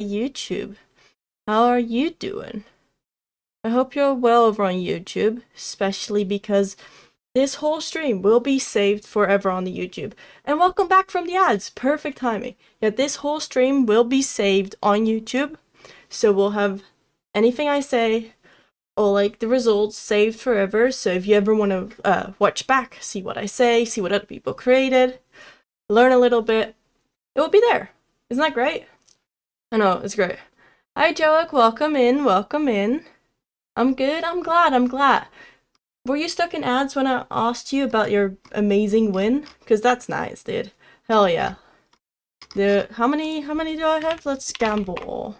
YouTube. How are you doing? I hope you're well over on YouTube, especially because this whole stream will be saved forever on the YouTube. And welcome back from the ads. Perfect timing. Yeah, this whole stream will be saved on YouTube. So we'll have anything I say or like the results saved forever. So if you ever want to watch back, see what I say, see what other people created, learn a little bit, it will be there. Isn't that great? I know, it's great. Hi Joak, welcome in, welcome in. I'm good, I'm glad. Were you stuck in ads when I asked you about your amazing win? Cause that's nice, dude. Hell yeah. How many do I have? Let's gamble.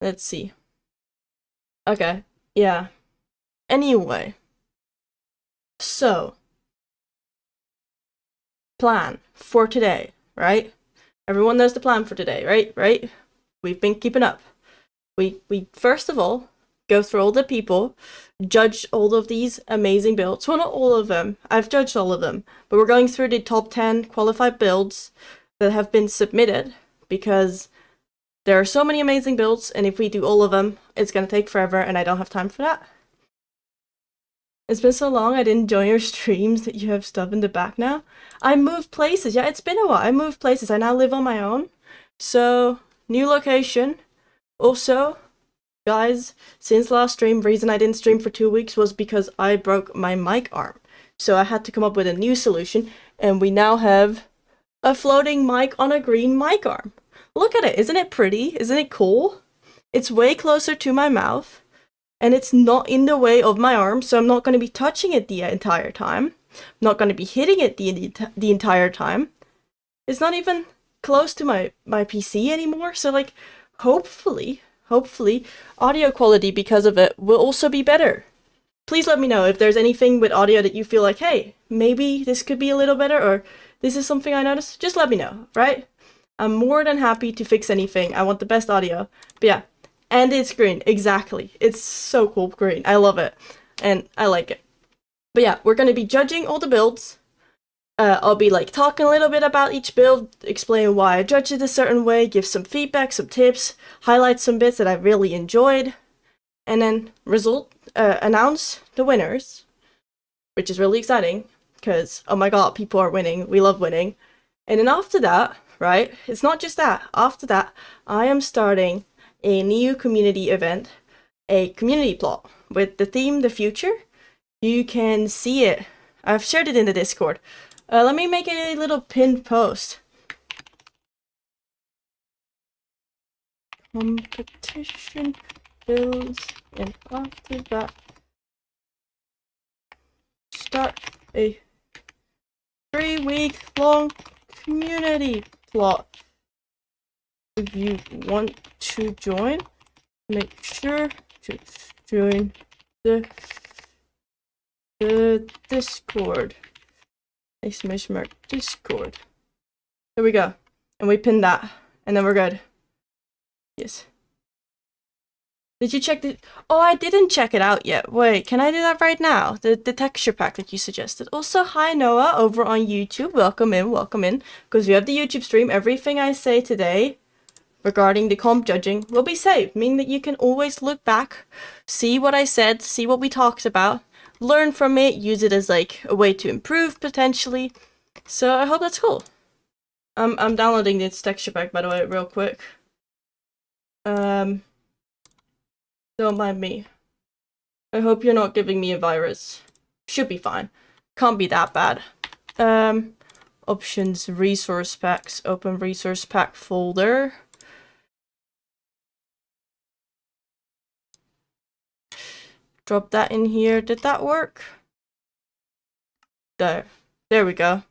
Let's see. Okay, yeah. Anyway. So. Plan for today, right? Everyone knows the plan for today, right? We've been keeping up. We first of all go through all the people, judge all of these amazing builds. Well, not all of them. I've judged all of them, but we're going through the top 10 qualified builds that have been submitted because there are so many amazing builds, and if we do all of them, it's gonna take forever, and I don't have time for that. It's been so long I didn't join your streams that you have stuff in the back now. I moved places. Yeah, it's been a while. I moved places. I now live on my own. So, new location. Also, guys, since last stream, reason I didn't stream for 2 weeks was because I broke my mic arm. So I had to come up with a new solution, and we now have a floating mic on a green mic arm. Look at it. Isn't it pretty? Isn't it cool? It's way closer to my mouth. And it's not in the way of my arm, so I'm not going to be touching it the entire time. I'm not going to be hitting it the entire time. It's not even close to my PC anymore, so like, hopefully, audio quality because of it will also be better. Please let me know if there's anything with audio that you feel like, hey, maybe this could be a little better, or this is something I noticed. Just let me know, right? I'm more than happy to fix anything. I want the best audio. But yeah. And it's green, exactly. It's so cool green. I love it. And I like it. But yeah, we're going to be judging all the builds. I'll be like talking a little bit about each build, explain why I judge it a certain way, give some feedback, some tips, highlight some bits that I really enjoyed, and then announce the winners, which is really exciting because, oh my god, people are winning. We love winning. And then after that, right, it's not just that. After that, I am starting a new community event, a community plot with the theme The Future. You can see it. I've shared it in the Discord. Let me make a little pinned post. Competition builds, and after that, start a 3-week-long community plot. If you want to join, make sure to join the Discord. Exclamation mark Discord. There we go. And we pinned that. And then we're good. Yes. Did you check the... Oh, I didn't check it out yet. Wait, can I do that right now? The texture pack that you suggested. Also, hi Noah over on YouTube. Welcome in. Because we have the YouTube stream. Everything I say today regarding the comp judging will be saved, meaning that you can always look back, see what I said, see what we talked about, learn from it, use it as like a way to improve potentially. So I hope that's cool. I'm downloading this texture pack, by the way, real quick. Don't mind me. I hope you're not giving me a virus. Should be fine. Can't be that bad. Options, resource packs, open resource pack folder. Drop that in here. Did that work? There we go.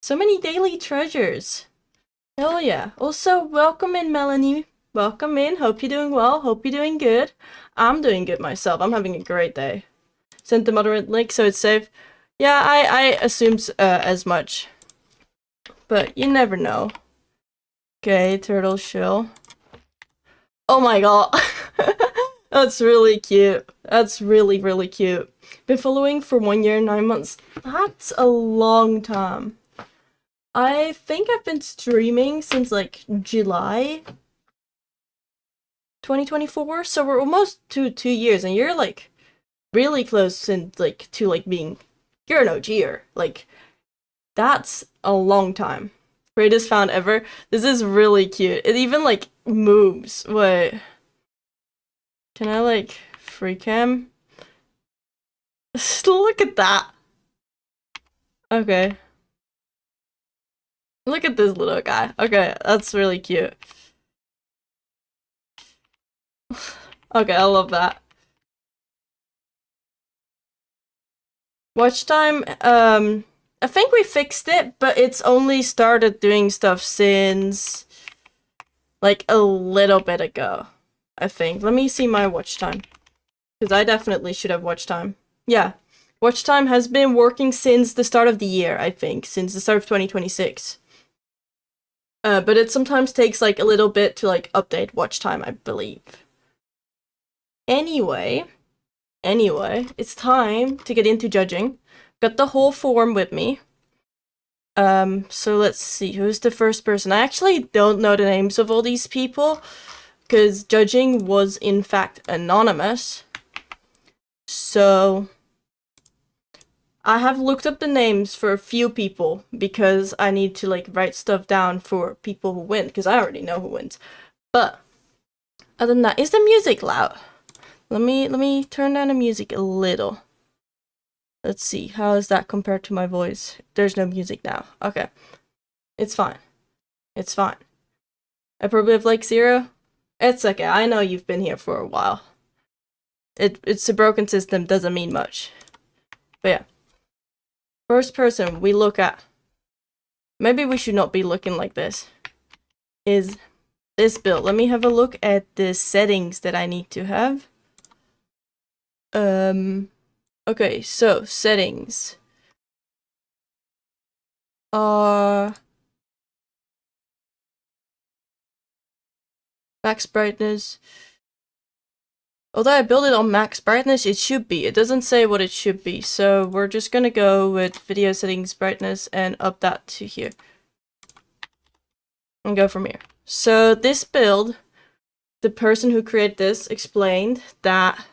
So many daily treasures. Hell yeah. Also, welcome in, Melanie. Welcome in. Hope you're doing well. Hope you're doing good. I'm doing good myself. I'm having a great day. Sent the moderate link so it's safe. Yeah, I assumed as much. But you never know. Okay, turtle shell. Oh my god. That's really cute. That's really, really cute. Been following for 1 year and 9 months. That's a long time. I think I've been streaming since like July 2024, so we're almost to 2 years, and you're like really close and like to like being you're an OGer. Like that's a long time. Greatest found ever. This is really cute. It even like moves. Wait. Can I like free cam? Look at that. Okay. Look at this little guy. Okay, that's really cute. Okay, I love that. Watch time, I think we fixed it, but it's only started doing stuff since like a little bit ago, I think. Let me see my watch time. Because I definitely should have watch time. Yeah. Watch time has been working since the start of the year, I think. Since the start of 2026. But it sometimes takes like a little bit to like update watch time, I believe. Anyway, it's time to get into judging. Got the whole form with me. So let's see, who's the first person? I actually don't know the names of all these people, because judging was in fact anonymous. So I have looked up the names for a few people because I need to like write stuff down for people who win, because I already know who wins. But other than that, is the music loud? Let me turn down the music a little. Let's see, how is that compared to my voice? There's no music now. Okay. It's fine. It's fine. I probably have like 0. It's okay, I know you've been here for a while. It's a broken system, doesn't mean much. But yeah. First person we look at, maybe we should not be looking like this, is this build. Let me have a look at the settings that I need to have. Okay, so settings are max brightness. Although I build it on max brightness, it should be. It doesn't say what it should be, so we're just gonna go with video settings brightness and up that to here. And go from here. So this build, the person who created this explained that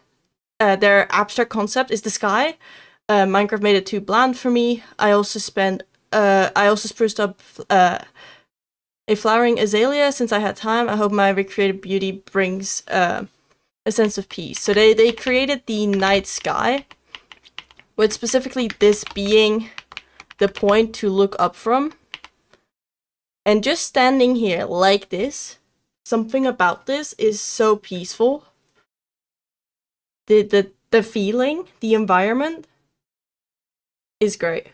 their abstract concept is the sky. Minecraft made it too bland for me. I also spruced up a flowering azalea since I had time. I hope my recreated beauty brings a sense of peace. So they created the night sky, with specifically this being the point to look up from. And just standing here like this, something about this is so peaceful. The feeling, the environment is great.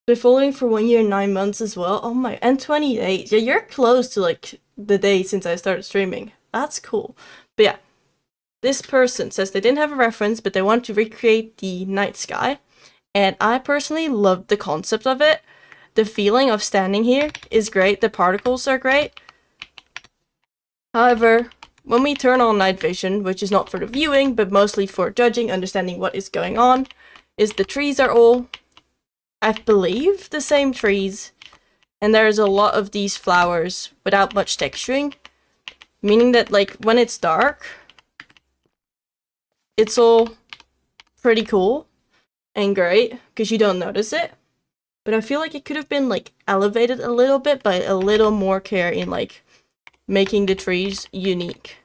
Been following for 1 year and 9 months as well. Oh my, and 20 days. Yeah, you're close to like the day since I started streaming. That's cool. But yeah, this person says they didn't have a reference, but they want to recreate the night sky. And I personally love the concept of it. The feeling of standing here is great. The particles are great. However, when we turn on night vision, which is not for the viewing, but mostly for judging, understanding what is going on, is the trees are all, I believe, the same trees. And there's a lot of these flowers without much texturing. Meaning that, like, when it's dark, it's all pretty cool and great, because you don't notice it. But I feel like it could have been, like, elevated a little bit by a little more care in, like, making the trees unique.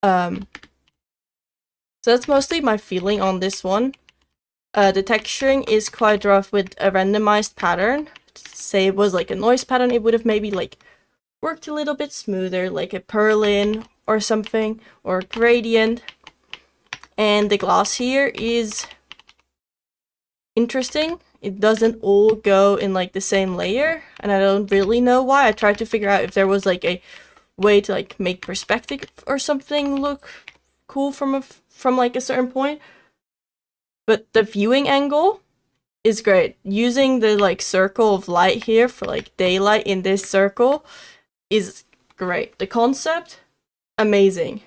So that's mostly my feeling on this one. The texturing is quite rough with a randomized pattern. Say it was like a noise pattern, it would have maybe like worked a little bit smoother, like a purlin or something, or a gradient. And the glass here is interesting. It doesn't all go in like the same layer, and I don't really know why. I tried to figure out if there was like a way to like make perspective or something look cool from like a certain point. But the viewing angle is great. Using the like circle of light here for like daylight in this circle is great. The concept, amazing.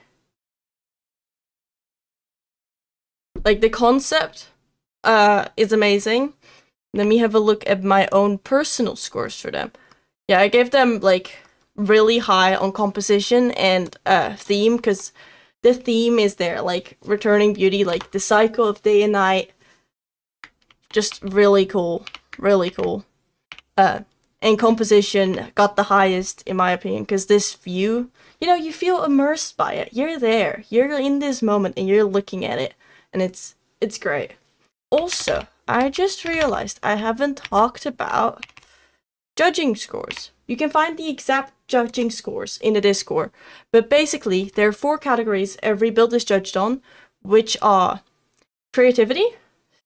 Like the concept is amazing. Let me have a look at my own personal scores for them. Yeah, I gave them like really high on composition and theme, because the theme is there, like returning beauty, like the cycle of day and night. Just really cool, really cool. And composition got the highest in my opinion, because this view, you know, you feel immersed by it. You're there, you're in this moment, and you're looking at it, and it's great. Also, I just realized I haven't talked about judging scores. You can find the exact judging scores in the Discord, but basically there are 4 categories every build is judged on, which are creativity,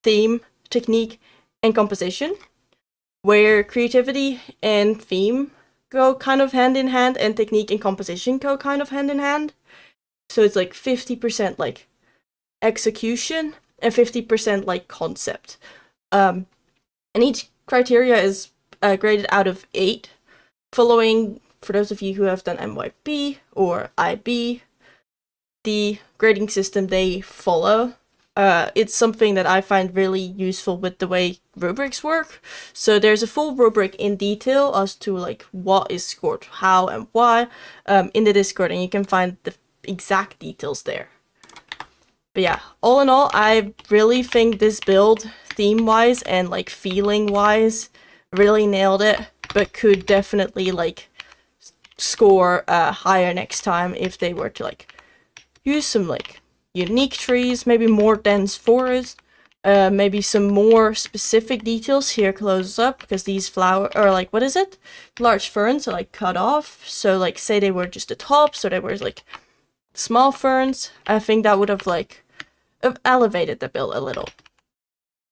theme, technique, and composition, where creativity and theme go kind of hand in hand, and technique and composition go kind of hand in hand. So it's like 50% like execution and 50% like concept. And each criteria is graded out of 8, following, for those of you who have done MYB or IB, the grading system they follow. It's something that I find really useful with the way rubrics work. So there's a full rubric in detail as to like what is scored, how and why, in the Discord, and you can find the exact details there. But yeah, all in all, I really think this build, theme-wise and like feeling-wise, really nailed it, but could definitely like score higher next time if they were to like use some like unique trees, maybe more dense forest, maybe some more specific details here close up, because these flower, or like, what is it? Large ferns are like cut off. So like say they were just the tops, or they were like small ferns. I think that would have like elevated the build a little.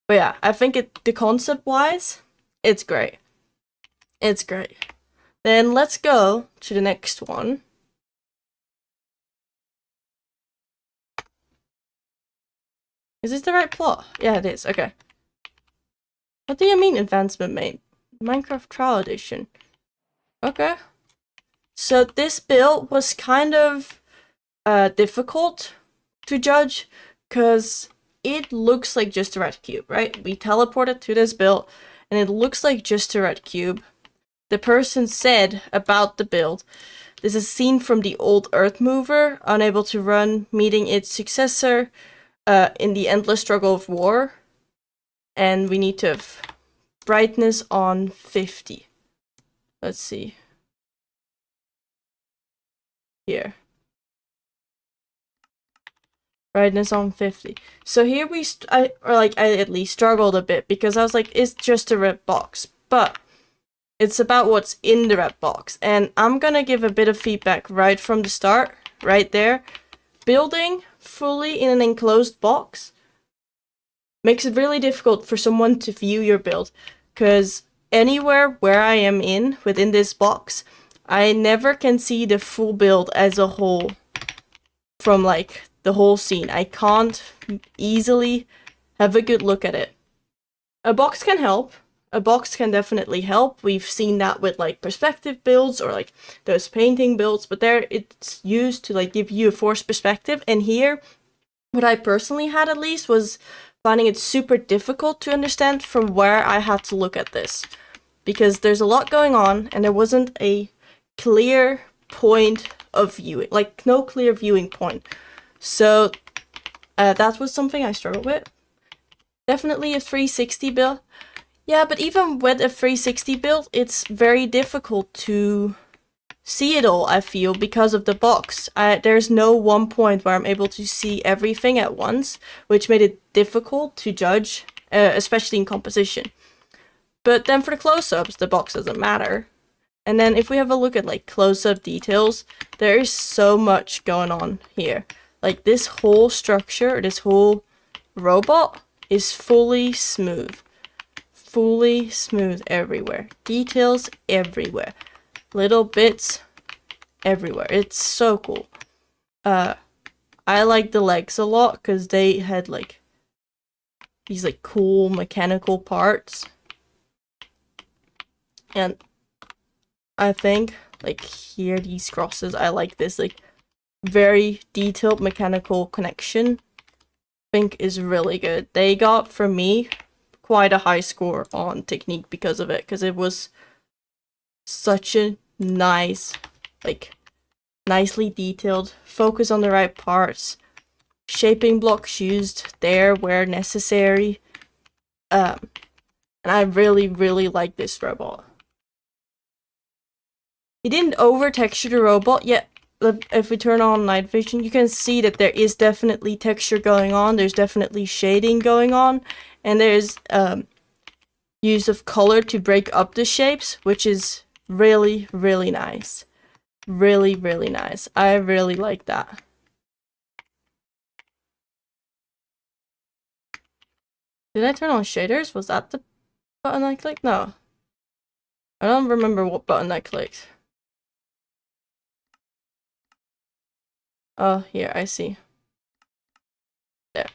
But yeah, I think the concept wise, it's great. It's great. Then let's go to the next one. Is this the right plot? Yeah, it is. Okay. What do you mean advancement made? Minecraft Trial Edition. Okay. So this build was kind of difficult to judge, because it looks like just a red cube, right? We teleported to this build, and it looks like just a red cube. The person said about the build, this is seen from the old Earth Mover, unable to run, meeting its successor in the endless struggle of war. And we need to have brightness on 50. Let's see. Here. Brightness on 50. So here I at least struggled a bit, because I was like, it's just a red box. But it's about what's in the red box. And I'm gonna give a bit of feedback right from the start, right there. Building fully in an enclosed box makes it really difficult for someone to view your build, because anywhere where I am within this box, I never can see the full build as a whole from like the whole scene. I can't easily have a good look at it. A box can help. A box can definitely help. We've seen that with like perspective builds or like those painting builds, but there it's used to like give you a forced perspective. And here, what I personally had at least was finding it super difficult to understand from where I had to look at this, because there's a lot going on and there wasn't a clear point of viewing, like no clear viewing point. So that was something I struggled with. Definitely a 360 build. Yeah, but even with a 360 build, it's very difficult to see it all, I feel, because of the box. There's no one point where I'm able to see everything at once, which made it difficult to judge, especially in composition. But then for the close-ups, the box doesn't matter. And then if we have a look at like close-up details, there is so much going on here. Like this whole structure, this whole robot is fully smooth. Fully smooth everywhere. Details everywhere. Little bits everywhere. It's so cool. I like the legs a lot because they had like these like cool mechanical parts. And I think like here, these crosses, I like this like very detailed mechanical connection. I think is really good. They got, for me, quite a high score on technique because of it, because it was such a nice, like, nicely detailed, focus on the right parts, shaping blocks used there where necessary. And I really, really like this robot. He didn't over texture the robot yet. If we turn on night vision, you can see that there is definitely texture going on. There's definitely shading going on, and there's use of color to break up the shapes, which is really, really nice. Really, really nice. I really like that. Did I turn on shaders? Was that the button I clicked? No. I don't remember what button I clicked. Oh, here, I see. There.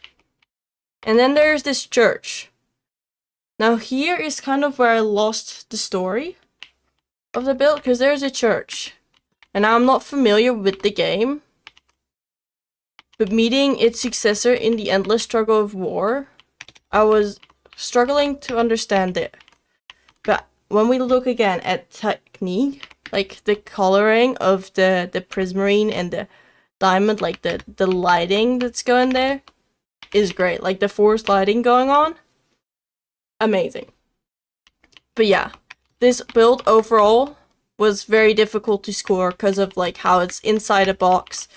And then there's this church. Now here is kind of where I lost the story of the build, because there's a church. And I'm not familiar with the game, but meeting its successor in the Endless Struggle of War, I was struggling to understand it. But when we look again at technique, like the coloring of the prismarine and the diamond, like the lighting that's going there is great. Like the forest lighting going on, amazing. But yeah, this build overall was very difficult to score because of like how it's inside a box,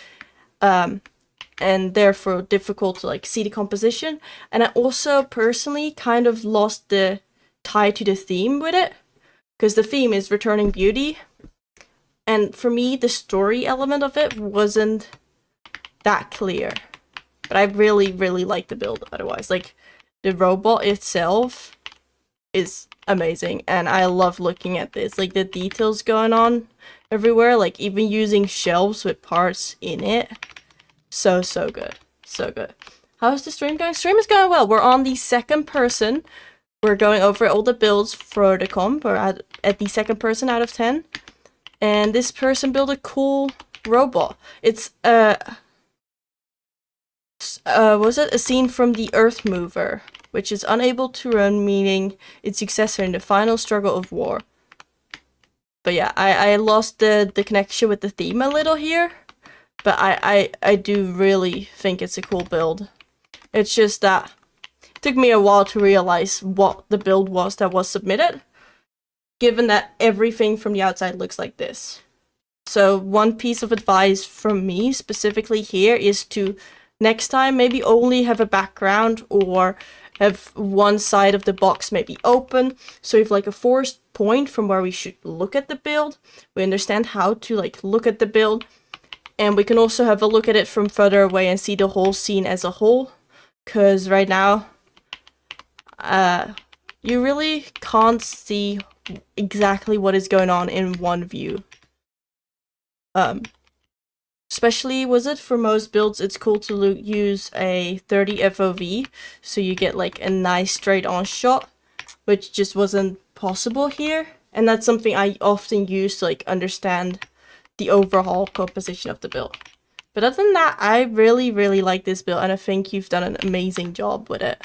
and therefore difficult to like see the composition. And I also personally kind of lost the tie to the theme with it, because the theme is returning beauty, and for me the story element of it wasn't that clear. But I really, really like the build otherwise. Like the robot itself is amazing, and I love looking at this, like the details going on everywhere, like even using shelves with parts in it. So good, so good. How's the stream going? Stream is going well. We're on the second person. We're going over all the builds for the comp. We're at the second person out of 10, and this person built a cool robot. It's was it a scene from the Earth Mover, which is unable to run, meaning its successor in the final struggle of war. But yeah, I lost the connection with the theme a little here, but I do really think it's a cool build. It's just that it took me a while to realize what the build was that was submitted, given that everything from the outside looks like this. So one piece of advice from me specifically here is to next time maybe only have a background or have one side of the box maybe open, so if like a forced point from where we should look at the build, we understand how to like look at the build, and we can also have a look at it from further away and see the whole scene as a whole, because right now you really can't see exactly what is going on in one view. Especially, was it for most builds, it's cool to use a 30 FOV, so you get like a nice straight on shot, which just wasn't possible here. And that's something I often use to like understand the overall composition of the build. But other than that, I really, really like this build, and I think you've done an amazing job with it.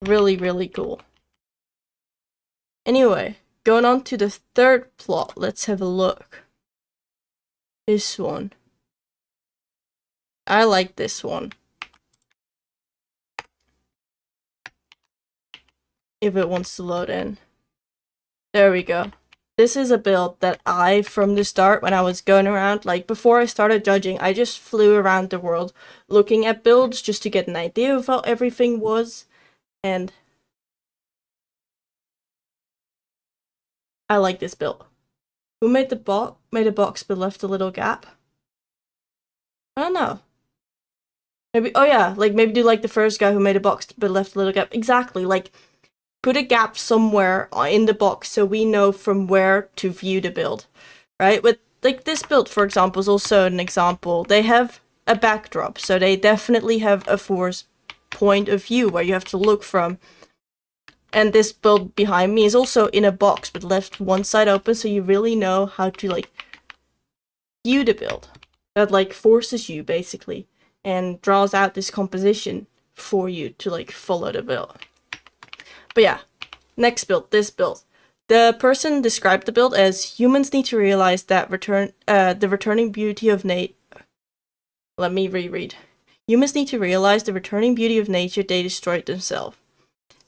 Really, really cool. Anyway, going on to the third plot, let's have a look. This one. I like this one. If it wants to load in. There we go. This is a build that I, from the start, when I was going around, like before I started judging, I just flew around the world looking at builds just to get an idea of how everything was. And I like this build. Who made the box? Made a box but left a little gap? I don't know. Maybe, oh yeah, like maybe do like the first guy who made a box but left a little gap. Exactly, like put a gap somewhere in the box so we know from where to view the build, right? With like this build, for example, is also an example. They have a backdrop, so they definitely have a forced point of view where you have to look from. And this build behind me is also in a box, but left one side open, so you really know how to, like, view the build. That, like, forces you, basically, and draws out this composition for you to like follow the build. But yeah, next build, this build. The person described the build as humans need to realize that the returning beauty of Let me reread. Humans need to realize the returning beauty of nature they destroyed themselves.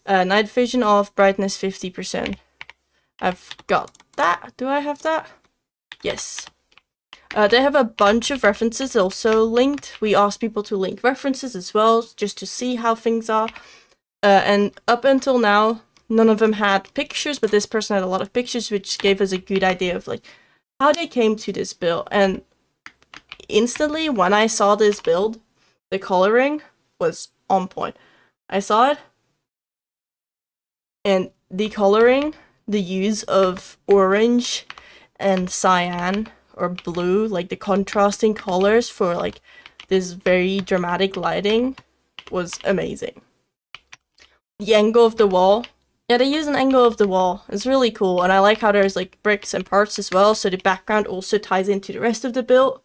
Night vision off, brightness 50%. I've got that. Do I have that? Yes. They have a bunch of references also linked. We asked people to link references as well, just to see how things are. And up until now, none of them had pictures, but this person had a lot of pictures, which gave us a good idea of like how they came to this build. And instantly, when I saw this build, the coloring was on point. I saw it, and the coloring, the use of orange and cyan or blue, like the contrasting colors for like this very dramatic lighting, was amazing. The angle of the wall. Yeah, they use an angle of the wall. It's really cool, and I like how there's like bricks and parts as well, so the background also ties into the rest of the build.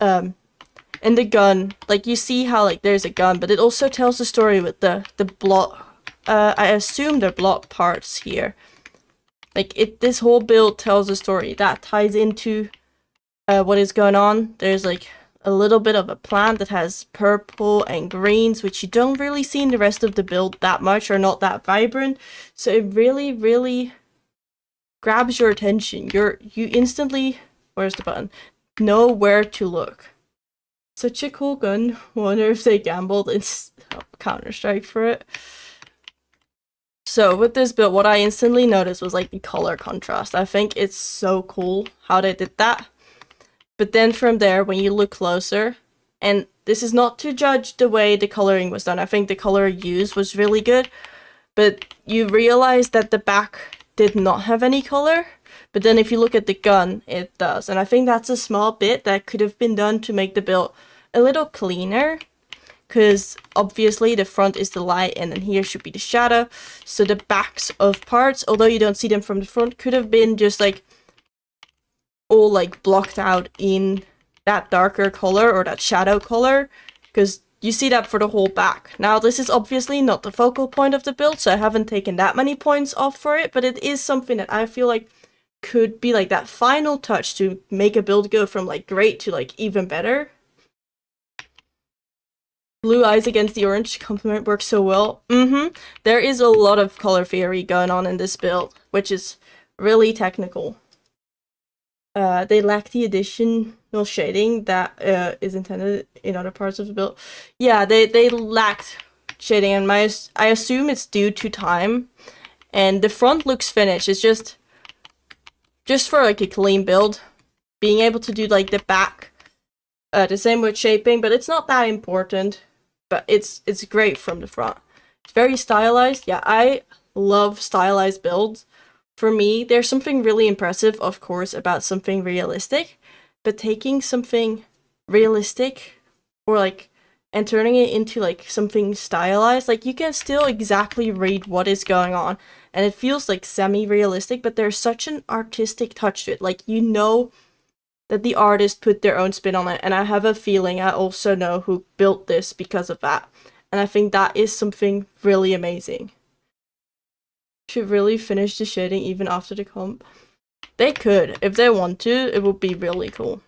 And the gun, like you see how like there's a gun, but it also tells the story with the block. I assume they're block parts here. Like this whole build tells a story that ties into what is going on. There's like a little bit of a plant that has purple and greens, which you don't really see in the rest of the build that much, or not that vibrant. So it really grabs your attention. You instantly, where's the button? Know where to look. Such a cool gun. Wonder if they gambled in Counter-Strike for it. So with this build, what I instantly noticed was like the color contrast. I think it's so cool how they did that. But then from there, when you look closer, and this is not to judge the way the coloring was done, I think the color used was really good, but you realize that the back did not have any color. But then if you look at the gun, it does. And I think that's a small bit that could have been done to make the build a little cleaner. Because obviously the front is the light and then here should be the shadow. So the backs of parts, although you don't see them from the front, could have been just like all like blocked out in that darker color or that shadow color. Because you see that for the whole back. Now this is obviously not the focal point of the build, so I haven't taken that many points off for it. But it is something that I feel like could be like that final touch to make a build go from like great to like even better. Blue eyes against the orange complement works so well. There is a lot of color theory going on in this build, which is really technical. They lack the additional shading that is intended in other parts of the build. Yeah, they lacked shading, and I assume it's due to time. And the front looks finished. It's just for like a clean build, being able to do like the back the same with shaping, but it's not that important. But it's great from the front. It's very stylized. Yeah, I love stylized builds. For me, there's something really impressive, of course, about something realistic, but taking something realistic or like and turning it into like something stylized, like you can still exactly read what is going on, and it feels like semi-realistic, but there's such an artistic touch to it. Like, you know that the artist put their own spin on it, and I have a feeling I also know who built this because of that. And I think that is something really amazing. Should really finish the shading even after the comp. They could, if they want to, it would be really cool.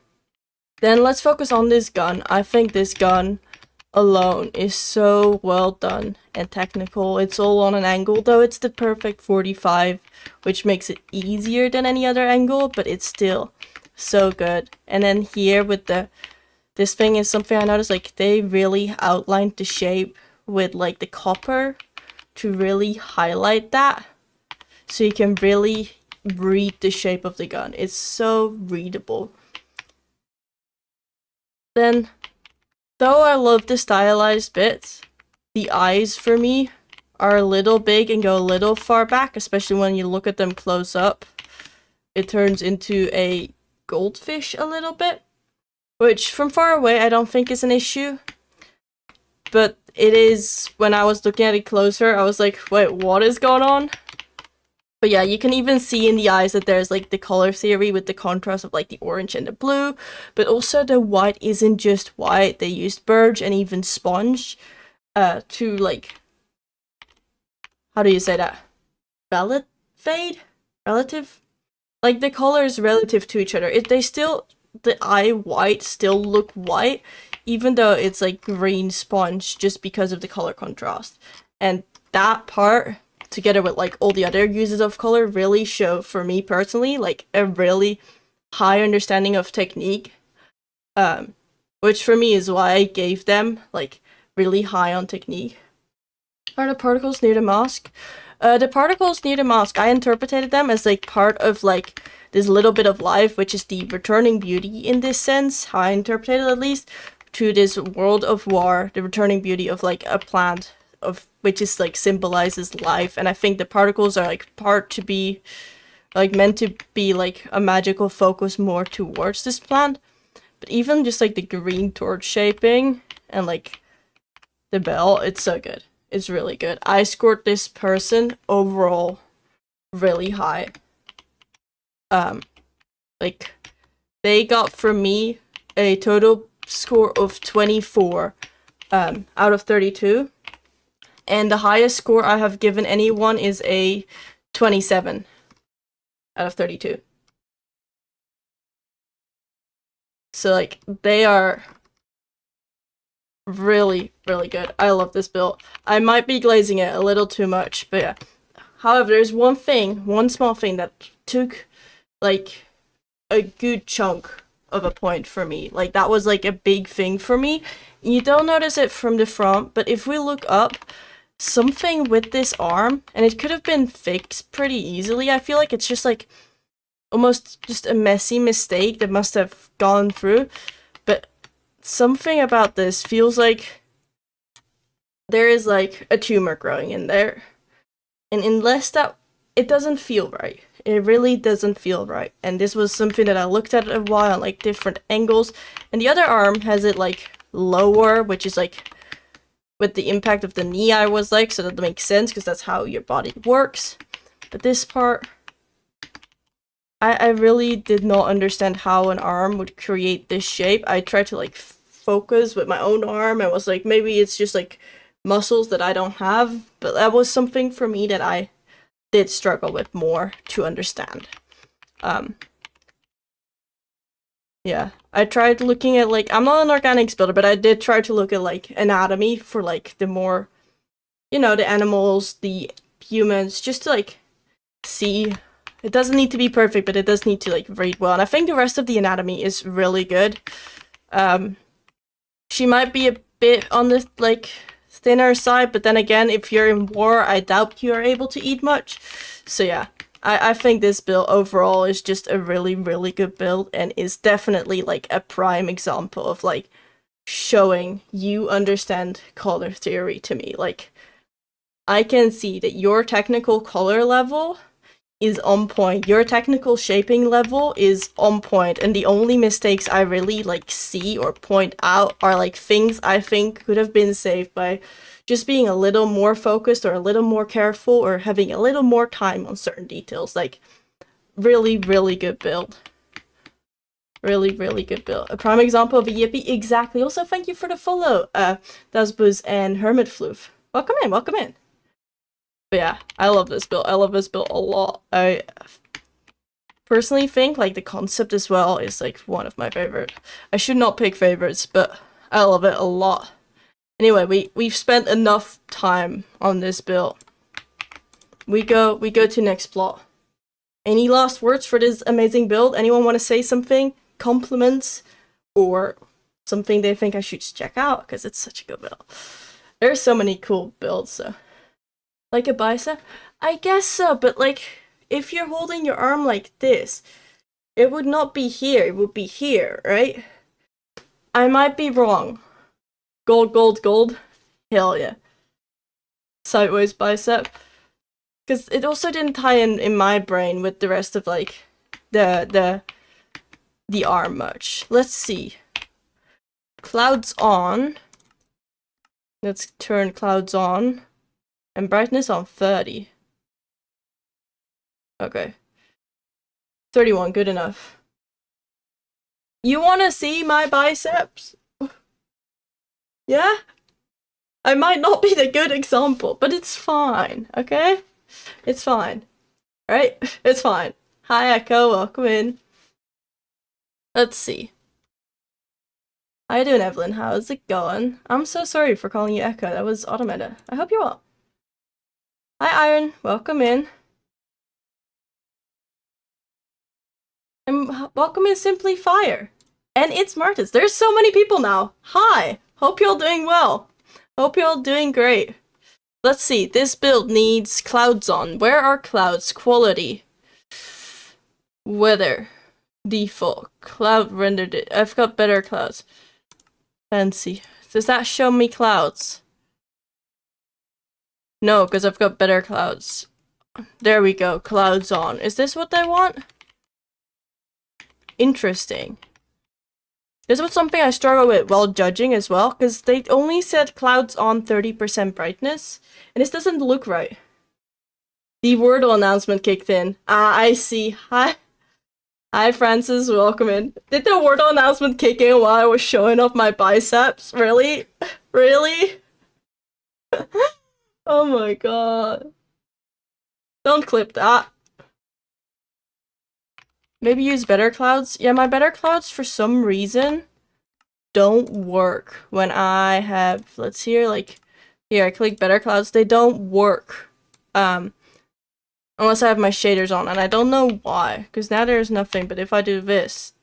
Then let's focus on this gun. I think this gun alone is so well done and technical. It's all on an angle, though it's the perfect 45, which makes it easier than any other angle, but it's still so good. And then here with this thing is something I noticed, like they really outlined the shape with like the copper to really highlight that, so you can really read the shape of the gun. It's so readable. Then, though I love the stylized bits, the eyes for me are a little big and go a little far back, especially when you look at them close up. It turns into a goldfish a little bit, which from far away I don't think is an issue, but it is when I was looking at it closer. I was like, wait, what is going on? But yeah, you can even see in the eyes that there's like the color theory with the contrast of like the orange and the blue, but also the white isn't just white. They used burge and even sponge to like, how do you say that? Relative? Like the colors relative to each other. They still, the eye white still look white, even though it's like green sponge just because of the color contrast. And that part, together with like all the other uses of color, really show for me personally like a really high understanding of technique. Which for me is why I gave them like really high on technique. Are the particles near the mask? The particles near the mask, I interpreted them as like part of like this little bit of life, which is the returning beauty in this sense, how I interpreted it at least, to this world of war, the returning beauty of like a plant of which is like symbolizes life. And I think the particles are like part to be like meant to be like a magical focus more towards this plant. But even just like the green torch shaping and like the bell, it's so good. It's really good. I scored this person overall really high. Like they got from me a total score of 24 out of 32. And the highest score I have given anyone is a 27 out of 32. So like they are really, really good. I love this build. I might be glazing it a little too much, but yeah. However, there's one small thing that took like a good chunk of a point for me. Like that was like a big thing for me. You don't notice it from the front, but if we look up, something with this arm, and it could have been fixed pretty easily. I feel like it's just like almost just a messy mistake that must have gone through, but something about this feels like there is like a tumor growing in there, and unless that, it doesn't feel right. It really doesn't feel right. And this was something that I looked at a while on like different angles, and the other arm has it like lower, which is like with the impact of the knee, I was like, so that makes sense because that's how your body works. But this part, I really did not understand how an arm would create this shape. I tried to like focus with my own arm and was like, maybe it's just like muscles that I don't have, but that was something for me that I did struggle with more to understand. Yeah, I tried looking at like, I'm not an organics builder, but I did try to look at like anatomy for like the more, you know, the animals, the humans, just to like see. It doesn't need to be perfect, but it does need to like read well. And I think the rest of the anatomy is really good. She might be a bit on the like thinner side, but then again, if you're in war, I doubt you are able to eat much. So yeah, I think this build overall is just a really, really good build and is definitely like a prime example of like showing you understand color theory to me. Like, I can see that your technical color level is on point. Your technical shaping level is on point, and the only mistakes I really like see or point out are like things I think could have been saved by just being a little more focused or a little more careful or having a little more time on certain details. Like, really, really good build. Really, really good build. A prime example of a Yippee. Exactly. Also, thank you for the follow, Dasbuz and Hermit Floof. Welcome in, welcome in. But yeah, I love this build. I love this build a lot. I personally think like the concept as well is like one of my favorite. I should not pick favorites, but I love it a lot. Anyway, we've spent enough time on this build. We go to next plot. Any last words for this amazing build? Anyone want to say something? Compliments? Or something they think I should check out? Because it's such a good build. There's so many cool builds, so. Like a bicep? I guess so, but like, if you're holding your arm like this, it would not be here, it would be here, right? I might be wrong. Gold, gold, gold. Hell yeah. Sideways bicep. Because it also didn't tie in my brain with the rest of like the arm much. Let's see. Clouds on. Let's turn clouds on. And brightness on 30. Okay. 31, good enough. You wanna see my biceps? Yeah? I might not be the good example, but it's fine, okay? It's fine. Right? It's fine. Hi, Echo. Welcome in. Let's see. How you doing, Evelyn? How's it going? I'm so sorry for calling you Echo. That was automated. I hope you're well. Hi, Iron. Welcome in. And welcome in Simply Fire. And it's Martis. There's so many people now. Hi. Hope you're all doing well. Hope you're all doing great. Let's see. This build needs clouds on. Where are clouds? Quality. Weather. Default. Cloud rendered. I've got better clouds. Fancy. Does that show me clouds? No, because I've got better clouds. There we go. Clouds on. Is this what I want? Interesting. This was something I struggle with while judging as well, because they only said clouds on 30% brightness, and this doesn't look right. The Wordle announcement kicked in. Ah, I see. Hi. Hi, Francis. Welcome in. Did the Wordle announcement kick in while I was showing off my biceps? Really? Really? Oh my god. Don't clip that. Maybe use better clouds? Yeah, my better clouds for some reason don't work when I have, let's see here, I click better clouds. They don't work. Unless I have my shaders on, and I don't know why, because now there's nothing, but if I do this...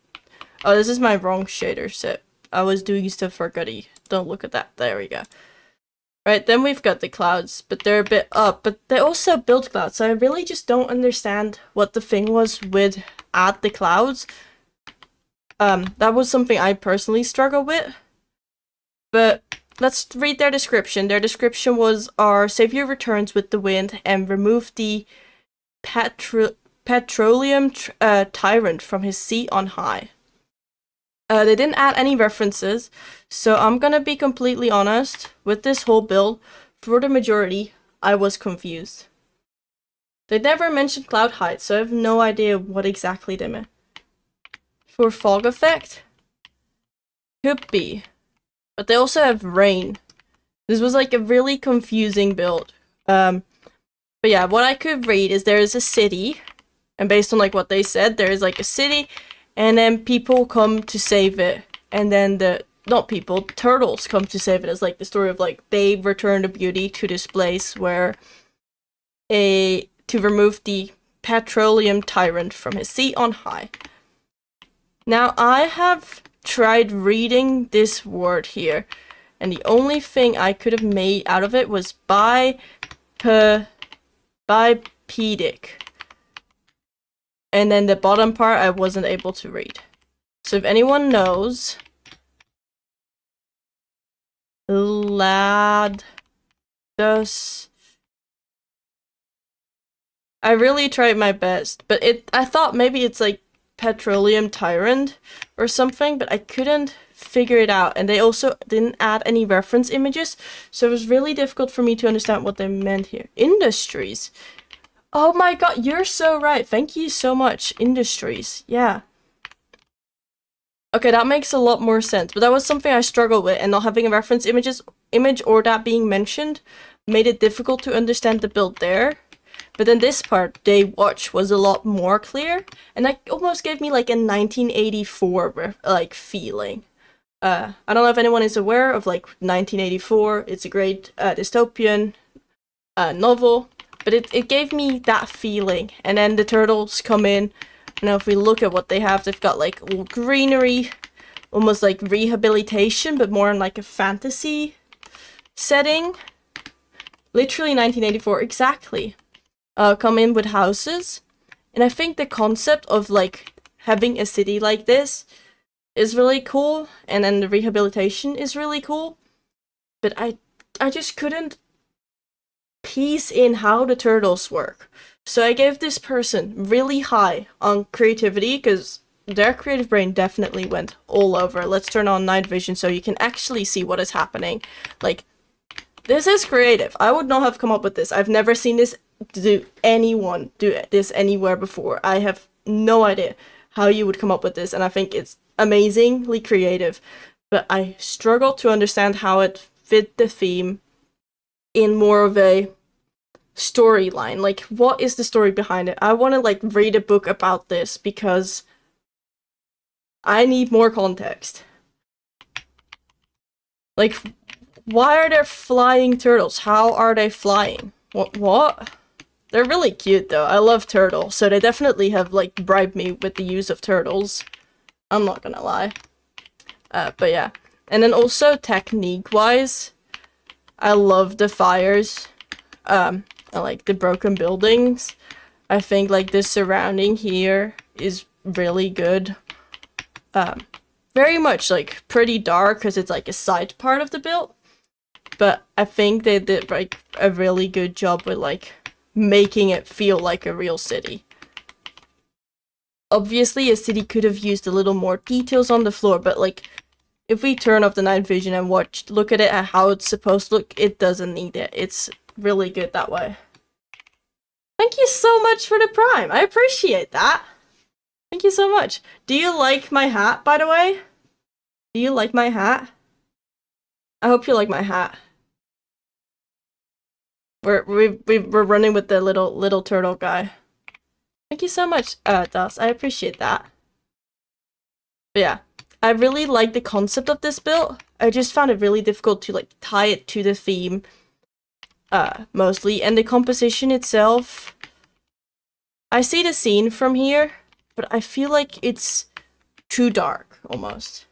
Oh, this is my wrong shader set. I was doing stuff for Goody. Don't look at that. There we go. Right, then we've got the clouds, but they're a bit up, but they also build clouds, so I really just don't understand what the thing was with add the clouds. That was something I personally struggle with. But let's read their description. Their description was, our savior returns with the wind and remove the petroleum tyrant from his seat on high. They didn't add any references, so I'm gonna be completely honest, with this whole build, for the majority, I was confused. They never mentioned cloud height, so I have no idea what exactly they meant. For fog effect? Could be. But they also have rain. This was like a really confusing build. But yeah, what I could read is there is a city, and based on like what they said, there is like a city, and then people come to save it, and then turtles come to save it. It's like the story of like they return the beauty to this place where to remove the petroleum tyrant from his seat on high. Now I have tried reading this word here, and the only thing I could have made out of it was bipedic. And then the bottom part I wasn't able to read. So if anyone knows, lad does. I really tried my best, but I thought maybe it's like petroleum tyrant or something, but I couldn't figure it out, and they also didn't add any reference images, so it was really difficult for me to understand what they meant here. Industries. Oh my god, you're so right. Thank you so much. Industries. Yeah. Okay, that makes a lot more sense, but that was something I struggled with, and not having a reference image or that being mentioned made it difficult to understand the build there. But then this part, Day Watch, was a lot more clear, and that almost gave me like a 1984 like feeling. I don't know if anyone is aware of like 1984. It's a great dystopian novel. But it gave me that feeling. And then the turtles come in. You know, if we look at what they have, they've got like greenery, almost like rehabilitation, but more in like a fantasy setting. Literally 1984, exactly. Come in with houses. And I think the concept of like having a city like this is really cool. And then the rehabilitation is really cool. But I just couldn't piece in how the turtles work. So I gave this person really high on creativity, because their creative brain definitely went all over. Let's turn on night vision so you can actually see what is happening. Like, this is creative. I would not have come up with this. I've never seen anyone do this anywhere before. I have no idea how you would come up with this, and I think it's amazingly creative. But I struggled to understand how it fit the theme in more of a storyline. Like, what is the story behind it? I want to like read a book about this because I need more context. Like, why are there flying turtles? How are they flying? What? They're really cute though. I love turtles, so they definitely have like bribed me with the use of turtles. I'm not gonna lie. But yeah. And then also technique-wise, I love the fires. I like the broken buildings. I think like the surrounding here is really good. Very much like pretty dark because it's like a side part of the build. But I think they did like a really good job with like making it feel like a real city. Obviously, a city could have used a little more details on the floor, but like if we turn off the night vision and look at it at how it's supposed to look, it doesn't need it. It's really good that way. Thank you so much for the Prime. I appreciate that. Thank you so much. Do you like my hat, by the way? Do you like my hat? I hope you like my hat. We're running with the little turtle guy. Thank you so much, Das. I appreciate that. But yeah, I really like the concept of this build. I just found it really difficult to like tie it to the theme, mostly, and the composition itself. I see the scene from here, but I feel like it's too dark almost.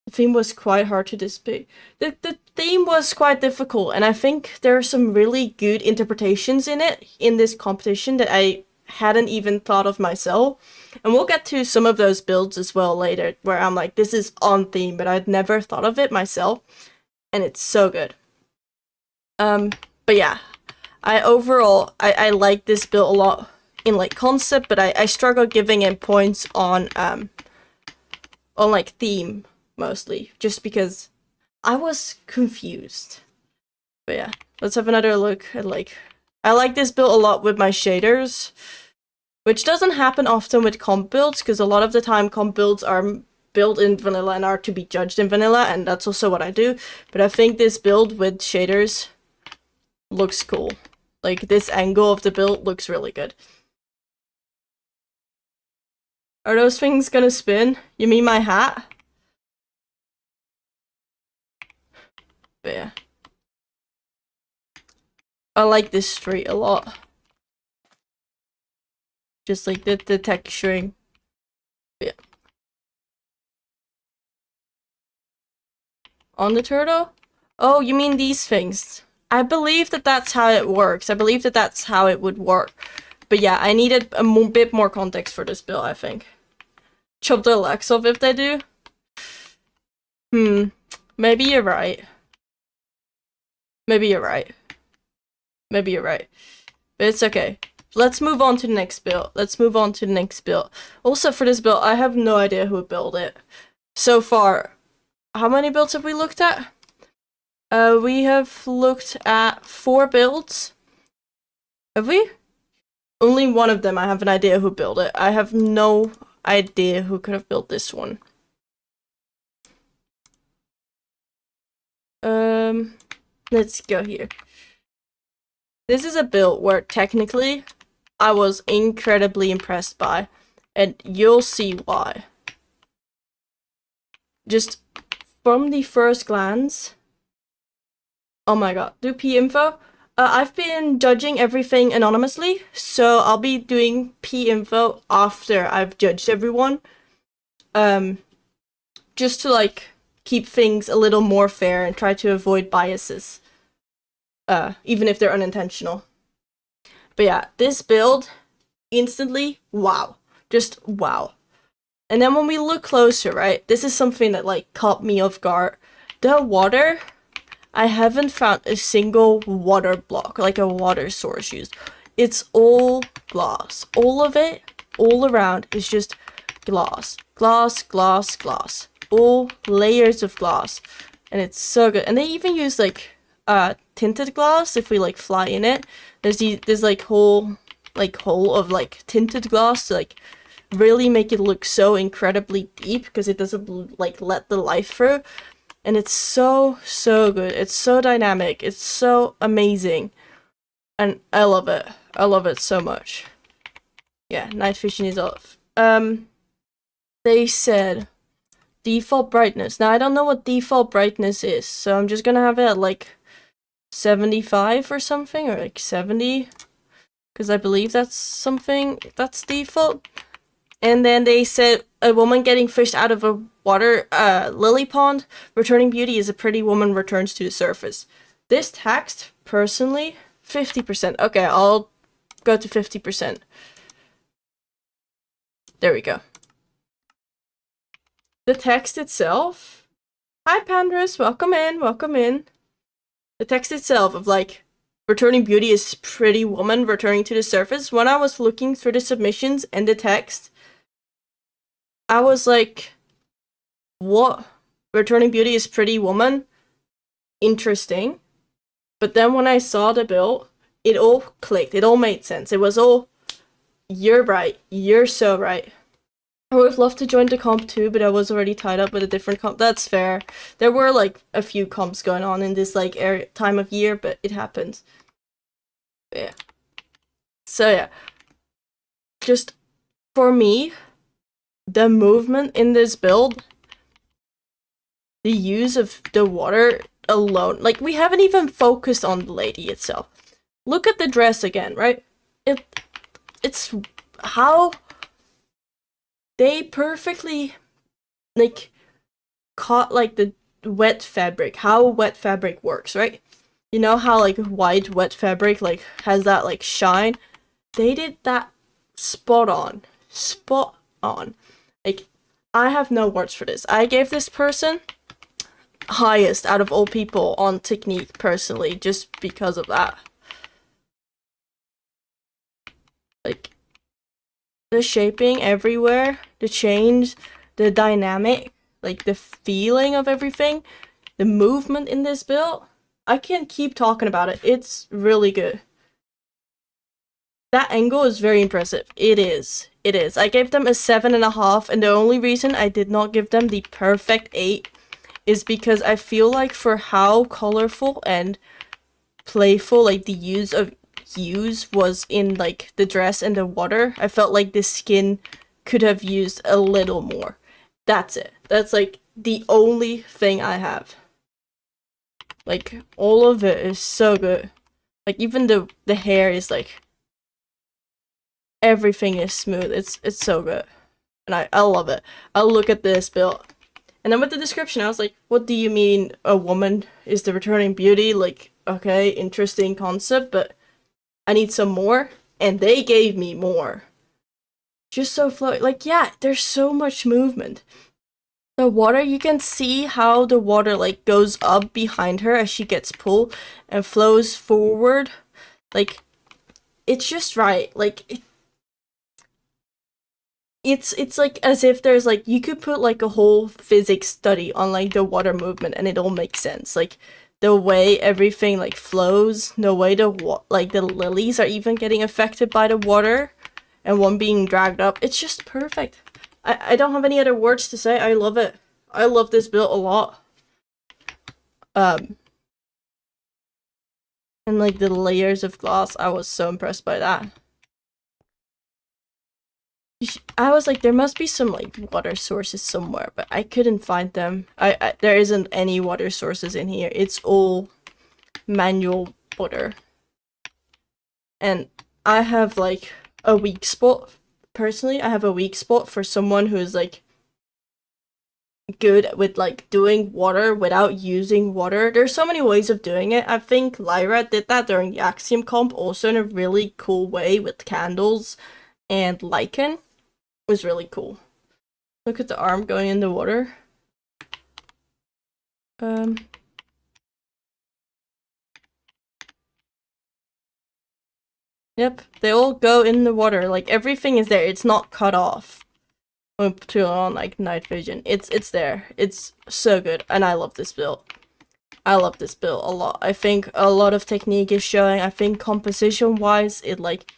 The theme was quite hard to display. The theme was quite difficult, and I think there are some really good interpretations in it in this competition that I hadn't even thought of myself. And we'll get to some of those builds as well later, where I'm like, this is on theme, but I'd never thought of it myself, and it's so good. But yeah, I like this build a lot in like concept, but I struggle giving it points on like theme mostly, just because I was confused. But yeah, let's have another look at like, I like this build a lot with my shaders, which doesn't happen often with comp builds, because a lot of the time comp builds are built in vanilla and are to be judged in vanilla, and that's also what I do. But I think this build with shaders looks cool. Like, this angle of the build looks really good. Are those things gonna spin? You mean my hat? But yeah. I like this street a lot. Just like the texturing. Yeah. On the turtle? Oh, you mean these things? I believe that that's how it works. I believe that that's how it would work. But yeah, I needed a bit more context for this build, I think. Chop the legs off if they do. Maybe you're right. Maybe you're right. Maybe you're right. But it's okay. Let's move on to the next build. Also, for this build, I have no idea who built it. So far, how many builds have we looked at? We have looked at 4 builds. Have we? Only one of them I have an idea who built it. I have no idea who could have built this one. Let's go here. This is a build where technically I was incredibly impressed by, and you'll see why. Just from the first glance. Oh my god, do P info? I've been judging everything anonymously, so I'll be doing P info after I've judged everyone. Just to like keep things a little more fair and try to avoid biases. Even if they're unintentional. But yeah, this build, instantly, wow. Just wow. And then when we look closer, right, this is something that like caught me off guard. The water, I haven't found a single water block, like a water source used. It's all glass. All of it, all around, is just glass. Glass, glass, glass. All layers of glass. And it's so good. And they even use like tinted glass if we like fly in it. There's like hole of like tinted glass to like really make it look so incredibly deep, because it doesn't like let the light through. And it's so good. It's so dynamic. It's so amazing. And I love it. I love it so much. Yeah, night vision is off. They said default brightness. Now I don't know what default brightness is, so I'm just gonna have it at like 75 or something, or like 70, because I believe that's something that's default. And then they said a woman getting fished out of a water lily pond, returning beauty is a pretty woman returns to the surface. This text, personally, 50%. Okay, I'll go to 50%. There we go. The text itself. Hi Pandras, welcome in, welcome in. The text itself of like returning beauty is pretty woman returning to the surface. When I was looking through the submissions and the text, I was like, what? Returning beauty is pretty woman? Interesting. But then when I saw the build, it all clicked. It all made sense. It was all, you're right. You're so right. I would have loved to join the comp too, but I was already tied up with a different comp. That's fair. There were like a few comps going on in this like time of year, but it happens. But yeah. So yeah. Just for me, the movement in this build, the use of the water alone, like we haven't even focused on the lady itself. Look at the dress again, right? It's how they perfectly like caught like the wet fabric, how wet fabric works, right? You know how like white wet fabric like has that like shine? They did that spot on. Like, I have no words for this. I gave this person highest out of all people on technique personally, just because of that. Like, the shaping everywhere, the change, the dynamic, like the feeling of everything, the movement in this build. I can't keep talking about it. It's really good. That angle is very impressive. It is. It is. I gave them a 7.5, and the only reason I did not give them the perfect 8 is because I feel like for how colorful and playful like the use of hues was in like the dress and the water, I felt like the skin could have used a little more. That's it. That's like the only thing I have. Like all of it is so good. Like even the hair is like, everything is smooth. It's so good. And I love it. I'll look at this build. And then with the description, I was like, what do you mean a woman is the returning beauty? Like, okay, interesting concept, but I need some more. And they gave me more. Just so flowy. Like, yeah, there's so much movement. The water, you can see how the water like goes up behind her as she gets pulled and flows forward. Like, it's just right. Like, it's like as if there's like, you could put like a whole physics study on like the water movement and it all makes sense. Like the way everything like flows, the way the like the lilies are even getting affected by the water and one being dragged up. It's just perfect. I don't have any other words to say. I love it. I love this build a lot. And like the layers of glass, I was so impressed by that. I was like, there must be some like water sources somewhere, but I couldn't find them. There isn't any water sources in here. It's all manual water. And I have like a weak spot. Personally, I have a weak spot for someone who's like good with like doing water without using water. There's so many ways of doing it. I think Lyra did that during the Axiom comp also in a really cool way with candles and lichen. Was really cool. Look at the arm going in the water. Yep, they all go in the water. Like everything is there. It's not cut off. When we put it on like night vision, it's there. It's so good, and I love this build. I love this build a lot. I think a lot of technique is showing. I think composition wise, it like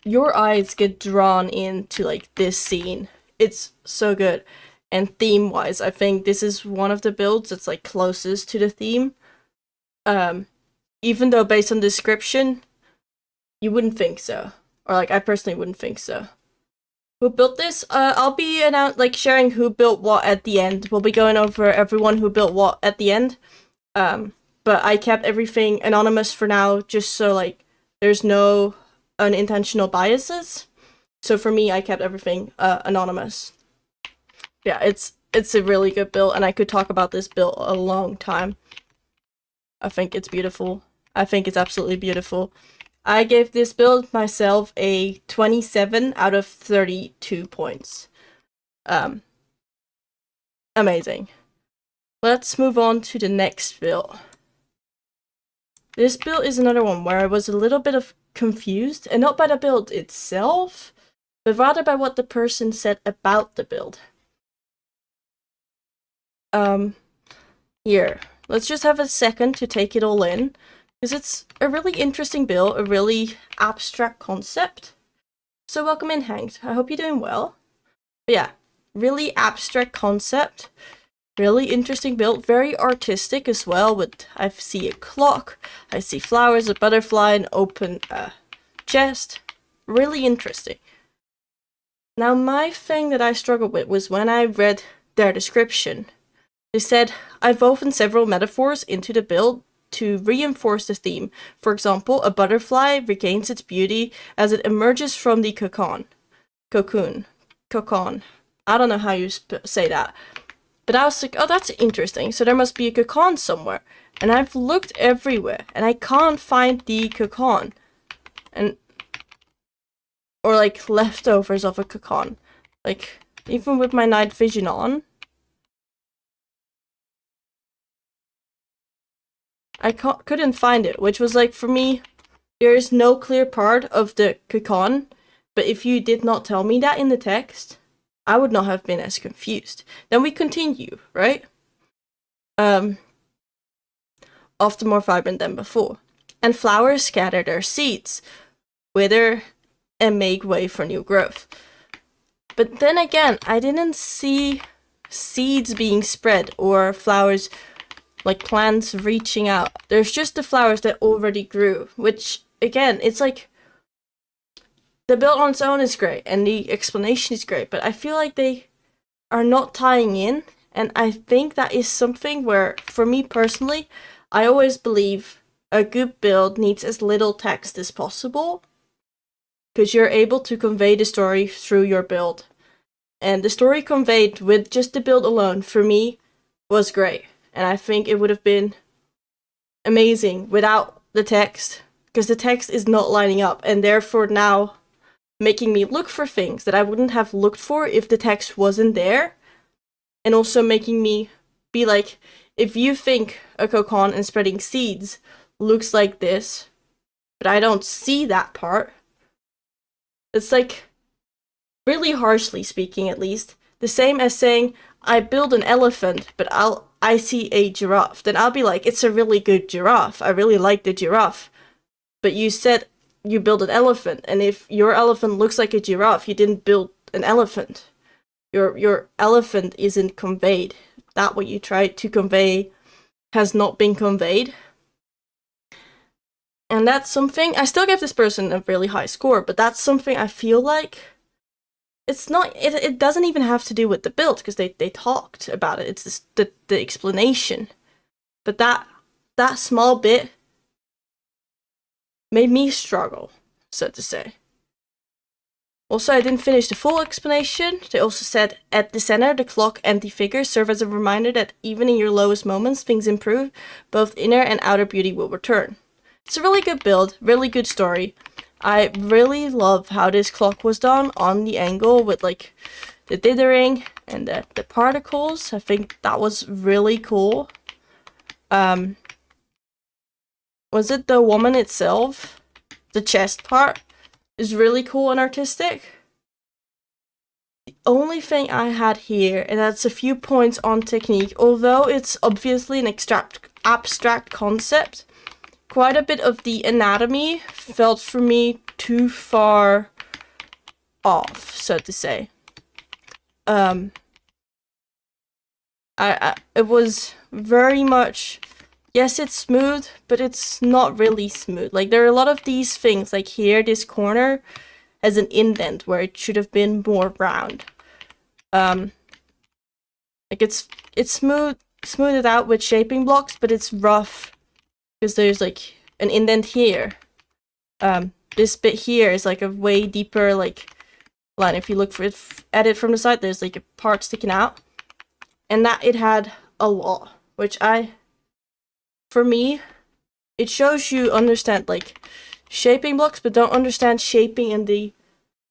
your eyes get drawn into like this scene. It's so good. And theme-wise, I think this is one of the builds that's like closest to the theme. Even though based on description, you wouldn't think so. Or like I personally wouldn't think so. Who built this? I'll be sharing who built what at the end. We'll be going over everyone who built what at the end. But I kept everything anonymous for now, just so like there's no unintentional biases. So for me, I kept everything anonymous. Yeah, it's a really good build, and I could talk about this build a long time. I think it's beautiful. I think it's absolutely beautiful. I gave this build myself a 27 out of 32 points. Amazing. Let's move on to the next build. This build is another one where I was a little bit confused, and not by the build itself, but rather by what the person said about the build. Here, let's just have a second to take it all in, because it's a really interesting build, a really abstract concept. So welcome in, Hank. I hope you're doing well. But yeah, really abstract concept, really interesting build, very artistic as well. With I see a clock, I see flowers, a butterfly, an open chest. Really interesting. Now, my thing that I struggled with was when I read their description. They said, I've woven several metaphors into the build to reinforce the theme. For example, a butterfly regains its beauty as it emerges from the cocoon. I don't know how you say that. But I was like, oh, that's interesting. So there must be a cocoon somewhere. And I've looked everywhere, and I can't find the cocoon. Or like leftovers of a cocoon. Like, even with my night vision on, I couldn't find it, which was like, for me, there is no clear part of the cocoon, but if you did not tell me that in the text, I would not have been as confused. Then we continue, right? Often more vibrant than before. And flowers scatter their seeds, wither, and make way for new growth. But then again, I didn't see seeds being spread or flowers like plants reaching out. There's just the flowers that already grew, which again, it's like the build on its own is great and the explanation is great, but I feel like they are not tying in, and I think that is something where, for me personally, I always believe a good build needs as little text as possible, because you're able to convey the story through your build. And the story conveyed with just the build alone, for me, was great. And I think it would have been amazing without the text, because the text is not lining up, and therefore now making me look for things that I wouldn't have looked for if the text wasn't there, and also making me be like, if you think a cocoon and spreading seeds looks like this, but I don't see that part, it's like, really harshly speaking at least, the same as saying, I build an elephant, but I see a giraffe. Then I'll be like, it's a really good giraffe. I really like the giraffe. But you said you build an elephant, and if your elephant looks like a giraffe, you didn't build an elephant. Your elephant isn't conveyed. That what you tried to convey has not been conveyed. And that's something, I still give this person a really high score, but that's something I feel like it's not, it doesn't even have to do with the build, because they talked about it. It's just the explanation. But that small bit made me struggle, so to say. Also, I didn't finish the full explanation. They also said, at the center, the clock and the figure serve as a reminder that even in your lowest moments, things improve. Both inner and outer beauty will return. It's a really good build, really good story. I really love how this clock was done on the angle with like the dithering and the particles. I think that was really cool. Was it the woman itself? The chest part is really cool and artistic. The only thing I had here, and that's a few points on technique, although it's obviously an abstract concept, quite a bit of the anatomy felt for me too far off, so to say. it was very much, yes, it's smooth, but it's not really smooth. Like, there are a lot of these things, like here, this corner has an indent where it should have been more round. Like it's smoothed out with shaping blocks, but it's rough because there's like an indent here. This bit here is like a way deeper like line. If you look at it from the side, there's like a part sticking out, and that it had a lot, which for me, it shows you understand like shaping blocks, but don't understand shaping in the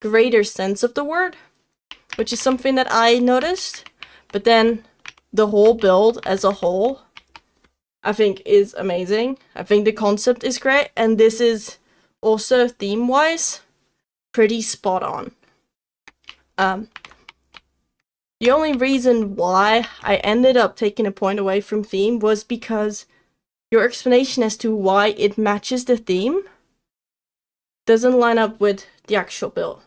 greater sense of the word, which is something that I noticed. But then the whole build as a whole, I think, is amazing. I think the concept is great, and this is also theme-wise pretty spot on. The only reason why I ended up taking a point away from theme was because your explanation as to why it matches the theme doesn't line up with the actual build.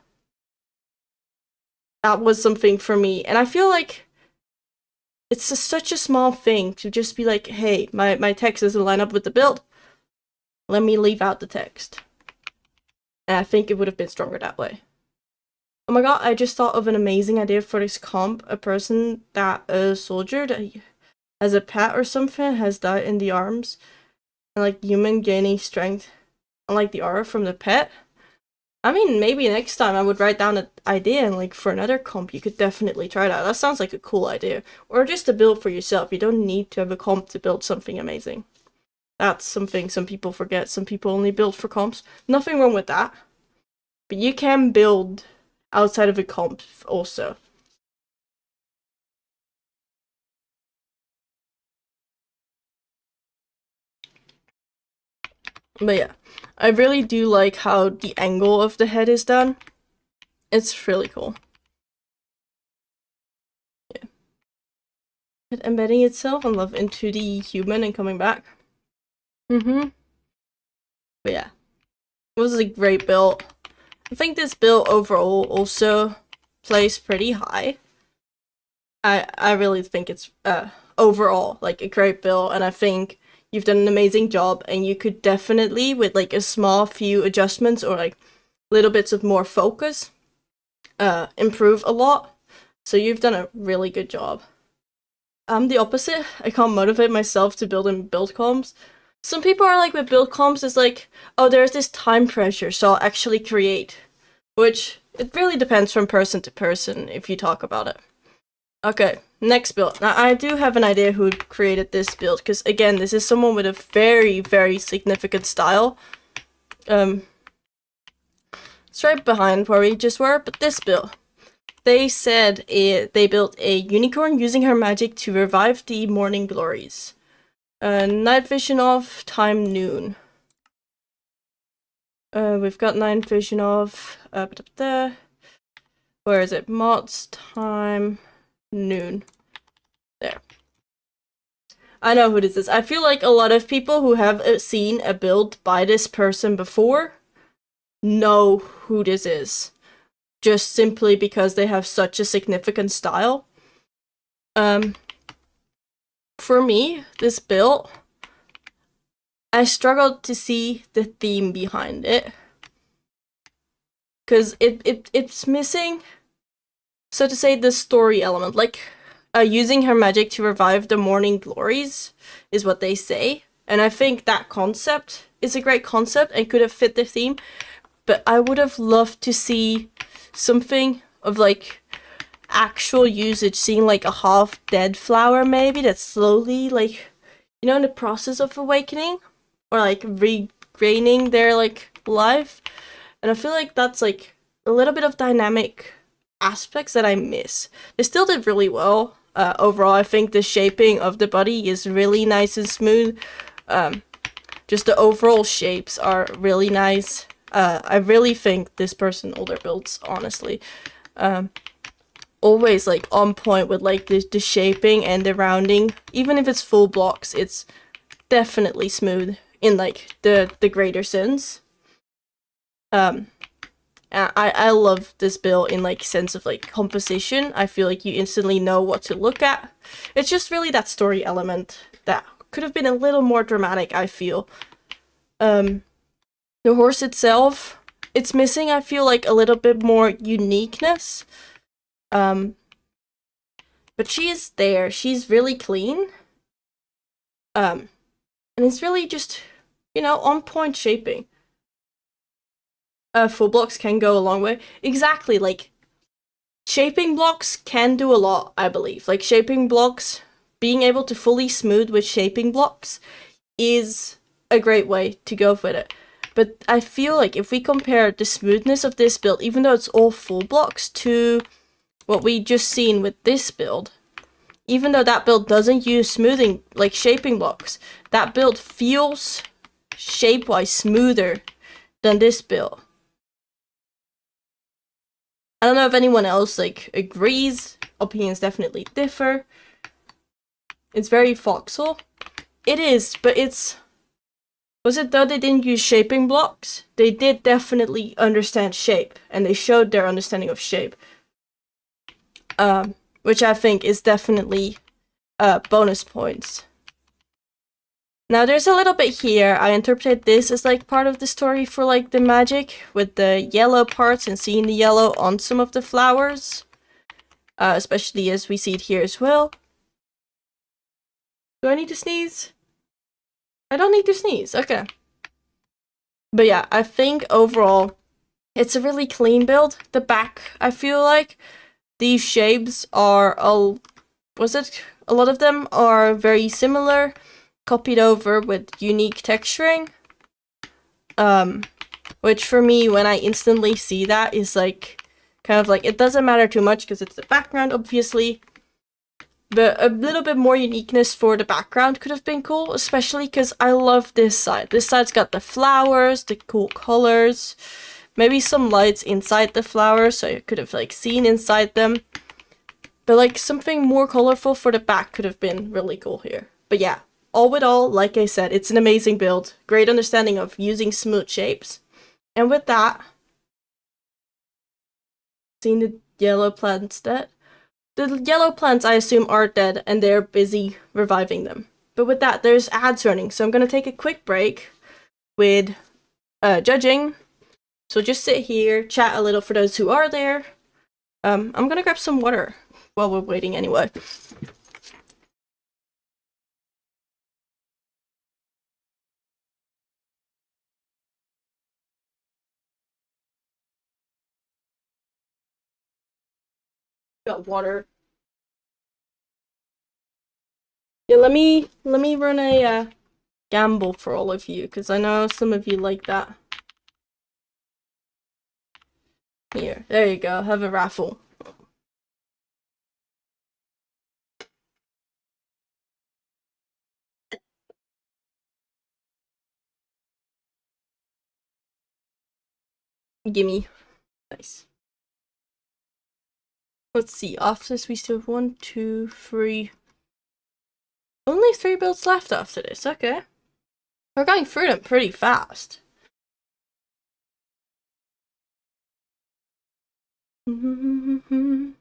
That was something for me, and I feel like it's such a small thing to just be like, hey, my text doesn't line up with the build. Let me leave out the text. And I think it would have been stronger that way. Oh my god, I just thought of an amazing idea for this comp. A person a soldier that has a pet or something has died in the arms. And like human gaining strength. Unlike the aura from the pet. I mean, maybe next time I would write down an idea, and like for another comp you could definitely try that. That sounds like a cool idea. Or just a build for yourself. You don't need to have a comp to build something amazing. That's something some people forget. Some people only build for comps. Nothing wrong with that. But you can build outside of a comp also. But yeah, I really do like how the angle of the head is done. It's really cool. Yeah. It embedding itself and love into the human and coming back. But yeah, it was a great build. I think this build overall also plays pretty high. I really think it's overall like a great build, and I think you've done an amazing job, and you could definitely, with like a small few adjustments or like little bits of more focus, improve a lot. So you've done a really good job. I'm the opposite. I can't motivate myself to build in build comps. Some people are like, with build comps, it's like, oh, there's this time pressure, so I'll actually create. Which, it really depends from person to person if you talk about it. Okay, next build. Now, I do have an idea who created this build, because again, this is someone with a very, very significant style. It's right behind where we just were, but this build. They said they built a unicorn using her magic to revive the morning glories. Night vision off, time noon. We've got night vision off. Where is it? Mods, time, noon. There. I know who this is. I feel like a lot of people who have seen a build by this person before know who this is. Just simply because they have such a significant style. For me, this build, I struggled to see the theme behind it. Because it's missing, so to say, the story element. Like, using her magic to revive the morning glories is what they say. And I think that concept is a great concept and could have fit the theme. But I would have loved to see something of like actual usage, seeing like a half dead flower maybe that's slowly like, you know, in the process of awakening or like regaining their like life. And I feel like that's like a little bit of dynamic aspects that I miss. They still did really well. Overall, I think the shaping of the body is really nice and smooth. Just the overall shapes are really nice. I really think this person older builds, honestly. Always like on point with like the shaping and the rounding. Even if it's full blocks, it's definitely smooth in like the greater sense. I love this build in like sense of like composition. I feel like you instantly know what to look at. It's just really that story element that could have been a little more dramatic, I feel. The horse itself, it's missing, I feel like, a little bit more uniqueness. But she is there. She's really clean. And it's really just, you know, on point shaping. Full blocks can go a long way. Exactly, like, shaping blocks can do a lot, I believe. Like, shaping blocks, being able to fully smooth with shaping blocks is a great way to go with it. But I feel like if we compare the smoothness of this build, even though it's all full blocks, to what we just seen with this build, even though that build doesn't use smoothing, like shaping blocks, that build feels shape-wise smoother than this build. I don't know if anyone else like agrees. Opinions definitely differ. It's very voxel. It is, but it's... Was it though they didn't use shaping blocks? They did definitely understand shape, and they showed their understanding of shape. Which I think is definitely bonus points. Now there's a little bit here. I interpreted this as like part of the story for like the magic with the yellow parts and seeing the yellow on some of the flowers. Especially as we see it here as well. Do I need to sneeze? I don't need to sneeze. Okay. But yeah, I think overall it's a really clean build. The back, I feel like these shapes are a lot of them are very similar, copied over with unique texturing. Which for me, when I instantly see that, is like kind of like it doesn't matter too much because it's the background, obviously. But a little bit more uniqueness for the background could have been cool, especially because I love this side. This side's got the flowers, the cool colors, maybe some lights inside the flowers so you could have like seen inside them. But like something more colorful for the back could have been really cool here. But yeah, all with all, like I said, it's an amazing build. Great understanding of using smooth shapes. And with that, seeing the yellow plants dead. The yellow plants, I assume, are dead, and they're busy reviving them. But with that, there's ads running, so I'm going to take a quick break with judging. So just sit here, chat a little for those who are there. I'm going to grab some water while we're waiting anyway. Got water. Yeah, let me run a gamble for all of you, because I know some of you like that. Here, there you go, have a raffle. Gimme. Nice. Let's see, after this we still have 1, 2, 3. Only 3 builds left after this, okay. We're going through them pretty fast. Oh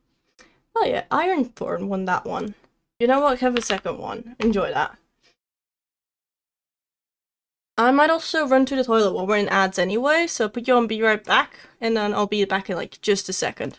yeah, Ironthorn won that one. You know what, have a second one. Enjoy that. I might also run to the toilet while we're in ads anyway, so put you on be right back, and then I'll be back in like just a second.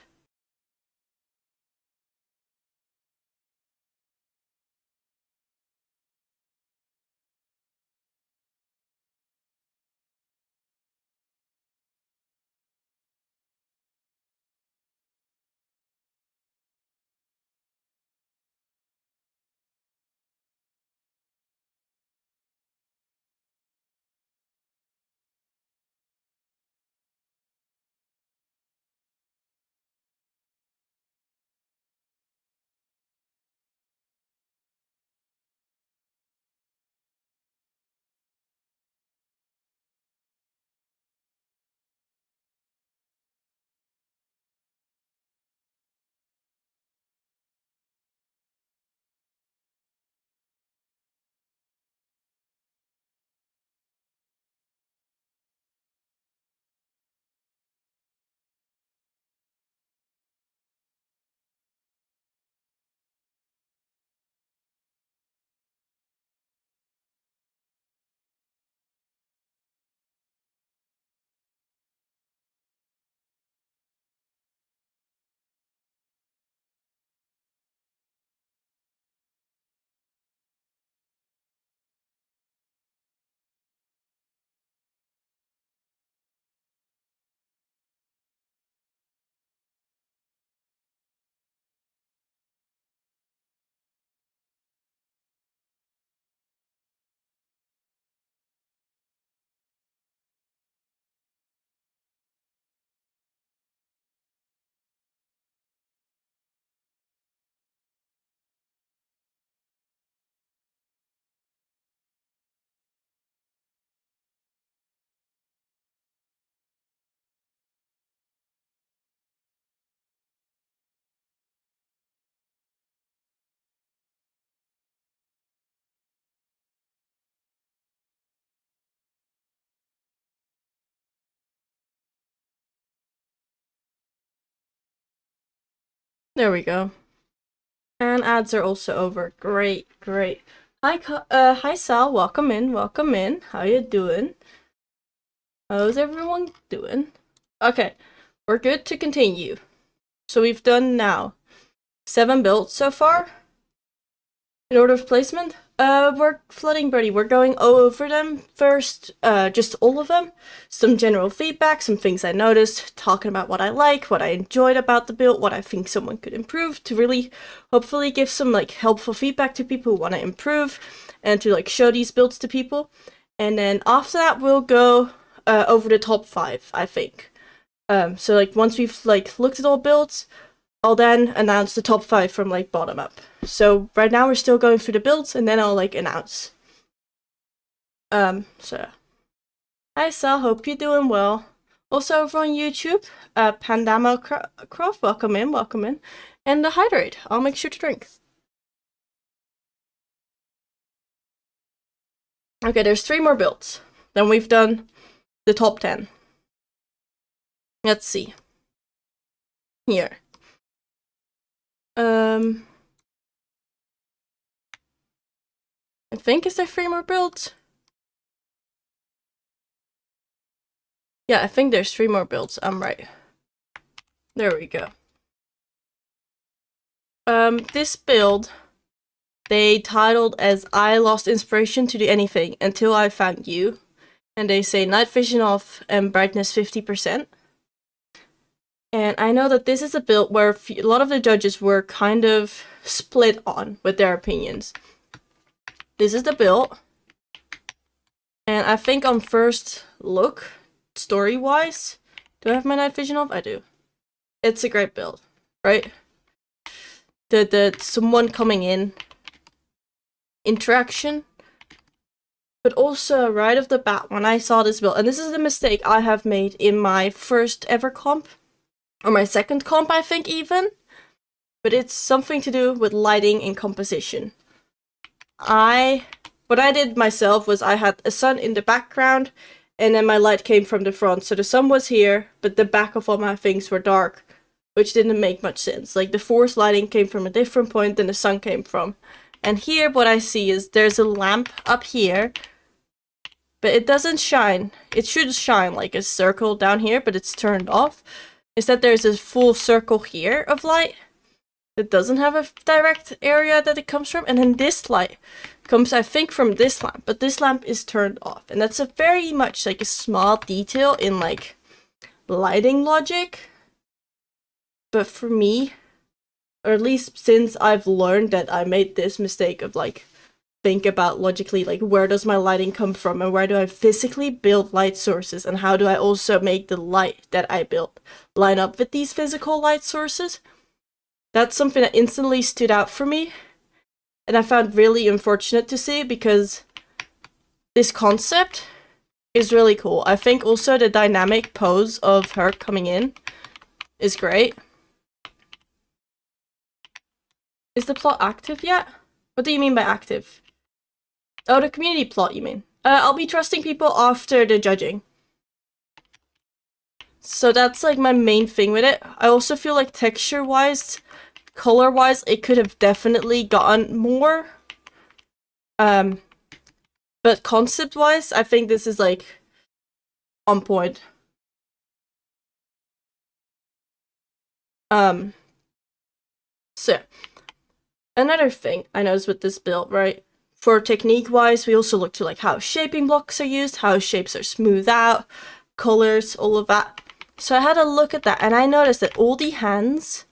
There we go. And ads are also over. Great, great. Hi Sal, welcome in, welcome in. How you doing? How's everyone doing? Okay, we're good to continue. So we've done now 7 builds so far. In order of placement, we're Flooding Birdie. We're going over them first, just all of them. Some general feedback, some things I noticed, talking about what I like, what I enjoyed about the build, what I think someone could improve, to really hopefully give some like helpful feedback to people who want to improve, and to like show these builds to people. And then after that, we'll go over the top 5, I think. So like once we've like looked at all builds, I'll then announce the top 5 from like bottom up. So right now we're still going through the builds, and then I'll like announce. So hi Sal, hope you're doing well. Also over on YouTube, Pandamo Croft, welcome in, welcome in. And the hydrate, I'll make sure to drink. Okay, there's 3 more builds. Then we've done the top 10. Let's see. Here. I think is there 3 more builds? Yeah, I think there's 3 more builds. I'm right. There we go. This build, they titled as I lost inspiration to do anything until I found you. And they say night vision off and brightness 50%. And I know that this is a build where a lot of the judges were kind of split on with their opinions. This is the build. And I think on first look, story-wise, do I have my night vision off? I do. It's a great build, right? The someone coming in interaction. But also, right off the bat, when I saw this build, and this is a mistake I have made in my first ever comp, or my second comp, I think even, but it's something to do with lighting and composition. What I did myself was I had a sun in the background, and then my light came from the front, so the sun was here, but the back of all my things were dark, which didn't make much sense. Like, the force lighting came from a different point than the sun came from. And here, what I see is there's a lamp up here, but it doesn't shine. It should shine like a circle down here, but it's turned off. Is that there's a full circle here of light that doesn't have a direct area that it comes from, and then this light comes, I think, from this lamp, but this lamp is turned off, and that's a very much like a small detail in like lighting logic. But for me, or at least since I've learned that I made this mistake of like think about logically, like, where does my lighting come from, and where do I physically build light sources, and how do I also make the light that I built line up with these physical light sources. That's something that instantly stood out for me, and I found really unfortunate to see, because this concept is really cool. I think also the dynamic pose of her coming in is great. Is the plot active yet? What do you mean by active? Oh, the community plot, you mean? I'll be trusting people after the judging. So that's like my main thing with it. I also feel like texture-wise, color-wise, it could have definitely gotten more. But concept-wise, I think this is like on point. So another thing I noticed with this build, right? For technique-wise, we also look to like how shaping blocks are used, how shapes are smoothed out, colors, all of that. So I had a look at that, and I noticed that all the hands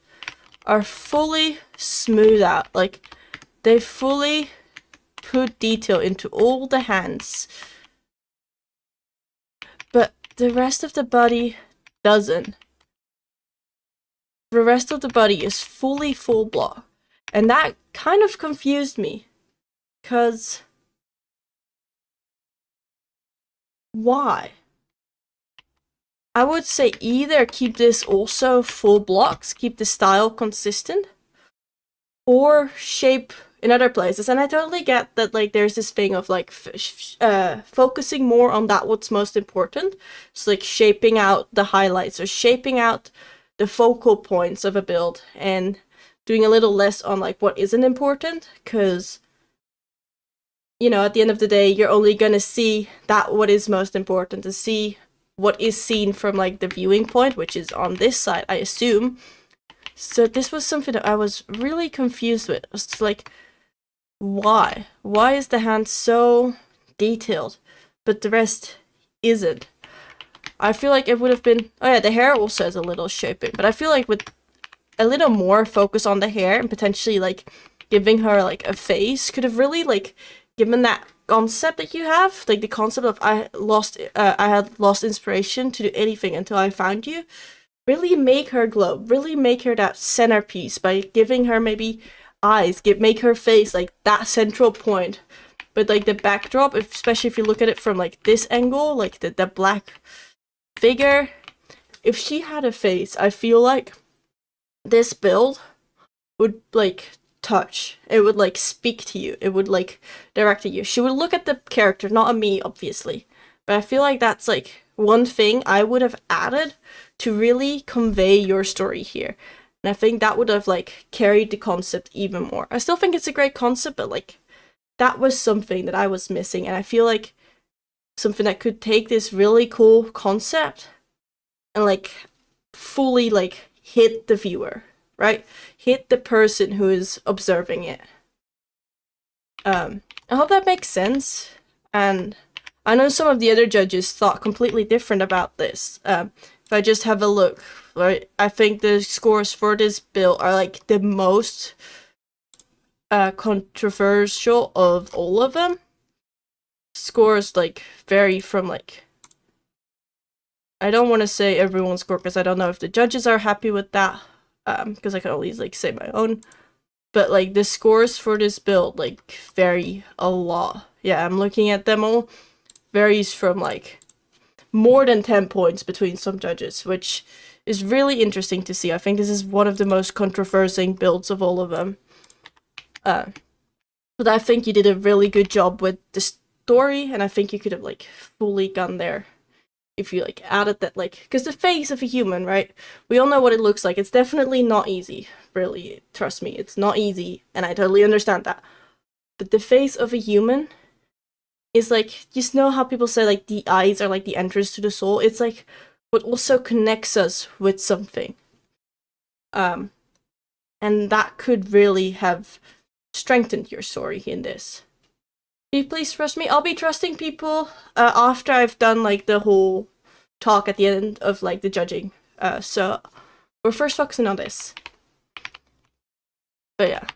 are fully smoothed out. Like, they fully put detail into all the hands. But the rest of the body doesn't. The rest of the body is fully full block. And that kind of confused me. Because why? I would say either keep this also full blocks, keep the style consistent, or shape in other places. And I totally get that, like, there's this thing of like focusing more on that what's most important. So like shaping out the highlights or shaping out the focal points of a build and doing a little less on like what isn't important, because you know, at the end of the day, you're only gonna see that what is most important, to see what is seen from like the viewing point, which is on this side, I assume. So this was something that I was really confused with. It was like, why? Why is the hand so detailed, but the rest isn't? I feel like it would have been... Oh yeah, the hair also has a little shaping, but I feel like with a little more focus on the hair and potentially like giving her like a face could have really like given that concept that you have, like the concept of I had lost inspiration to do anything until I found you. Really make her glow, really make her that centerpiece by giving her maybe eyes, make her face like that central point. But like the backdrop, especially if you look at it from like this angle, like the black figure, if she had a face, I feel like this build would like touch, it would like speak to you, it would like direct at you. She would look at the character, not at me obviously, but I feel like that's like one thing I would have added to really convey your story here, and I think that would have like carried the concept even more. I still think it's a great concept, but like that was something that I was missing, and I feel like something that could take this really cool concept and like fully like hit the viewer, right? Hit the person who is observing it. I hope that makes sense. And I know some of the other judges thought completely different about this. If I just have a look, right, I think the scores for this build are like the most controversial of all of them. Scores like vary from like, I don't want to say everyone's score because I don't know if the judges are happy with that, because I can always like say my own, but like the scores for this build like vary a lot. Yeah, I'm looking at them all, varies from like more than 10 points between some judges, which is really interesting to see. I think this is one of the most controversial builds of all of them. But I think you did a really good job with the story, and I think you could have like fully gone there if you like added that, like, because the face of a human, right, we all know what it looks like. It's definitely not easy, really, trust me, it's not easy, and I totally understand that. But the face of a human is like, you know how people say like the eyes are like the entrance to the soul? It's like what also connects us with something. And that could really have strengthened your story in this. Please trust me. I'll be trusting people after I've done like the whole talk at the end of like the judging. So we're first focusing on this. But yeah,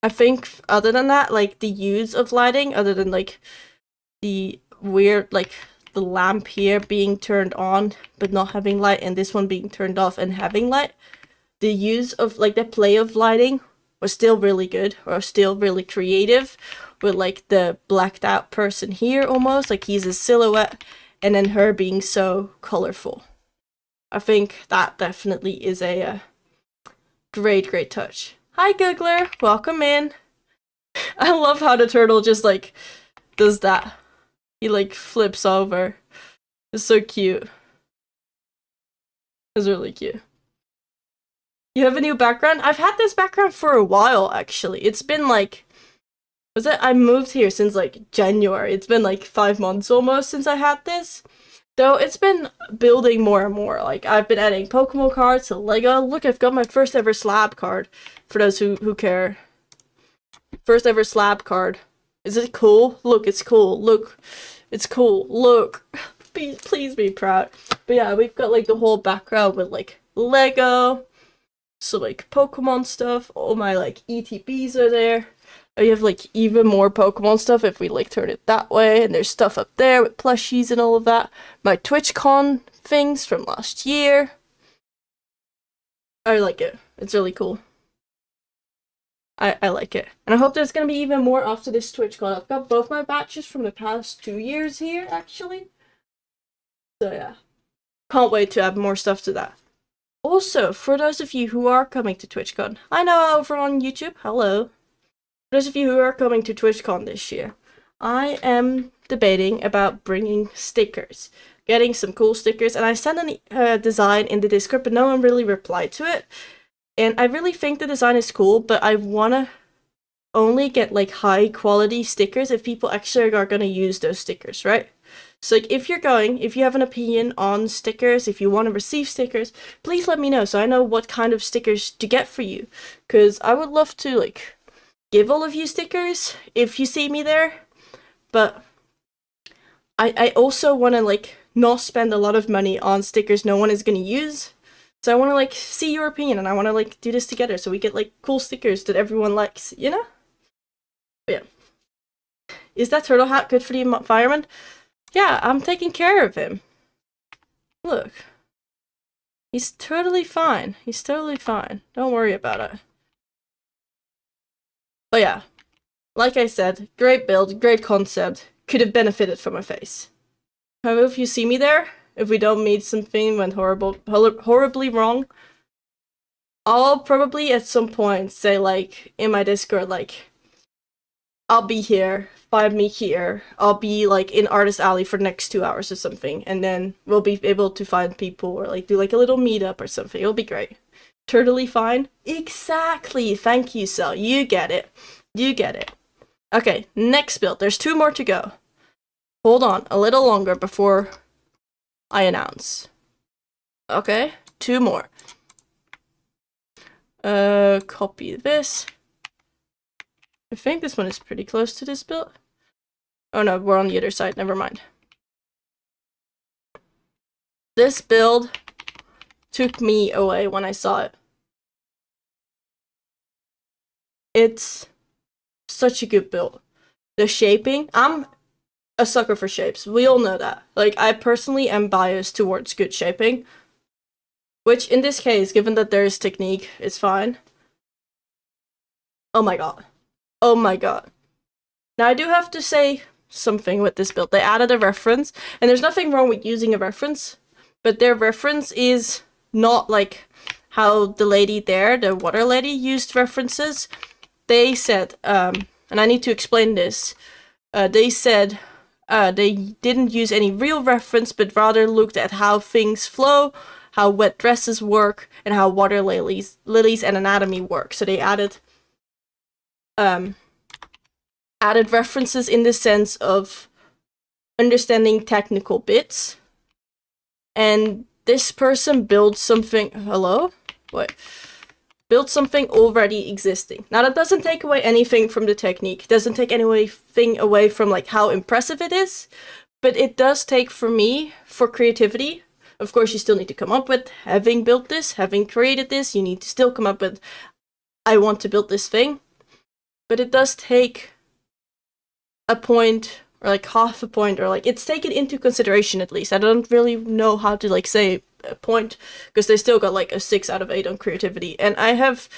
I think other than that, like the use of lighting, other than like the weird like the lamp here being turned on but not having light, and this one being turned off and having light, the use of like the play of lighting was still really good, or still really creative, with like the blacked out person here almost, like he's a silhouette, and then her being so colorful. I think that definitely is a great touch. Hi Googler, welcome in. I love how the turtle just like does that. He like flips over. It's so cute. It's really cute. You have a new background? I've had this background for a while, actually. It's been like... I moved here since like January. It's been like 5 months almost since I had this. Though it's been building more and more. Like, I've been adding Pokemon cards to Lego. Look, I've got my first ever slab card. For those who care. First ever slab card. Is it cool? Look, it's cool. Look. It's cool. Look. Please be proud. But yeah, we've got like the whole background with like Lego. So like Pokemon stuff, all my like ETBs are there. We have like even more Pokemon stuff if we like turn it that way, and there's stuff up there with plushies and all of that. My TwitchCon things from last year. I like it. It's really cool. I like it. And I hope there's gonna be even more after this TwitchCon. I've got both my batches from the past 2 years here, actually. So yeah. Can't wait to add more stuff to that. Also, for those of you who are coming to TwitchCon, I know over on YouTube, hello. For those of you who are coming to TwitchCon this year, I am debating about bringing stickers. getting some cool stickers, and I sent a design in the Discord, but no one really replied to it. And I really think the design is cool, but I wanna only get like high quality stickers if people actually are gonna use those stickers, right? So like if you have an opinion on stickers, if you want to receive stickers, please let me know so I know what kind of stickers to get for you. Cause I would love to like give all of you stickers if you see me there. But I also want to like not spend a lot of money on stickers no one is gonna use. So I want to like see your opinion, and I want to like do this together so we get like cool stickers that everyone likes, you know? But yeah. Is that turtle hat good for the environment? Yeah, I'm taking care of him. Look. He's totally fine. He's totally fine. Don't worry about it. But yeah, like I said, great build, great concept. Could have benefited from a face. However, if you see me there, if we don't meet something went horribly wrong, I'll probably at some point say like in my Discord like, I'll be here, find me here, I'll be like in Artist Alley for the next 2 hours or something, and then we'll be able to find people or like do like a little meetup or something. It'll be great. Totally fine. Exactly. Thank you, Cell. You get it. You get it. Okay, next build. There's 2 more to go. Hold on a little longer before I announce. Okay, 2 more. Copy this. I think this one is pretty close to this build. Oh no, we're on the other side, never mind. This build took me away when I saw it. It's such a good build. The shaping, I'm a sucker for shapes. We all know that. Like, I personally am biased towards good shaping. Which, in this case, given that there is technique, is fine. Oh my god. Oh my god. Now, I do have to say something with this build. They added a reference, and there's nothing wrong with using a reference, but their reference is not like how the lady there, the water lady, used references. They said, and I need to explain this, they said they didn't use any real reference, but rather looked at how things flow, how wet dresses work, and how water lilies and anatomy work. So they added references in the sense of understanding technical bits. And this person built something. Hello? What? Built something already existing. Now that doesn't take away anything from the technique, doesn't take anything away from like how impressive it is, but it does take for me, for creativity. Of course, you still need to come up with, having built this, having created this, you need to still come up with, I want to build this thing. But it does take a point, or like half a point, or like it's taken into consideration at least. I don't really know how to like say a point, because they still got like a 6 out of 8 on creativity. And I have,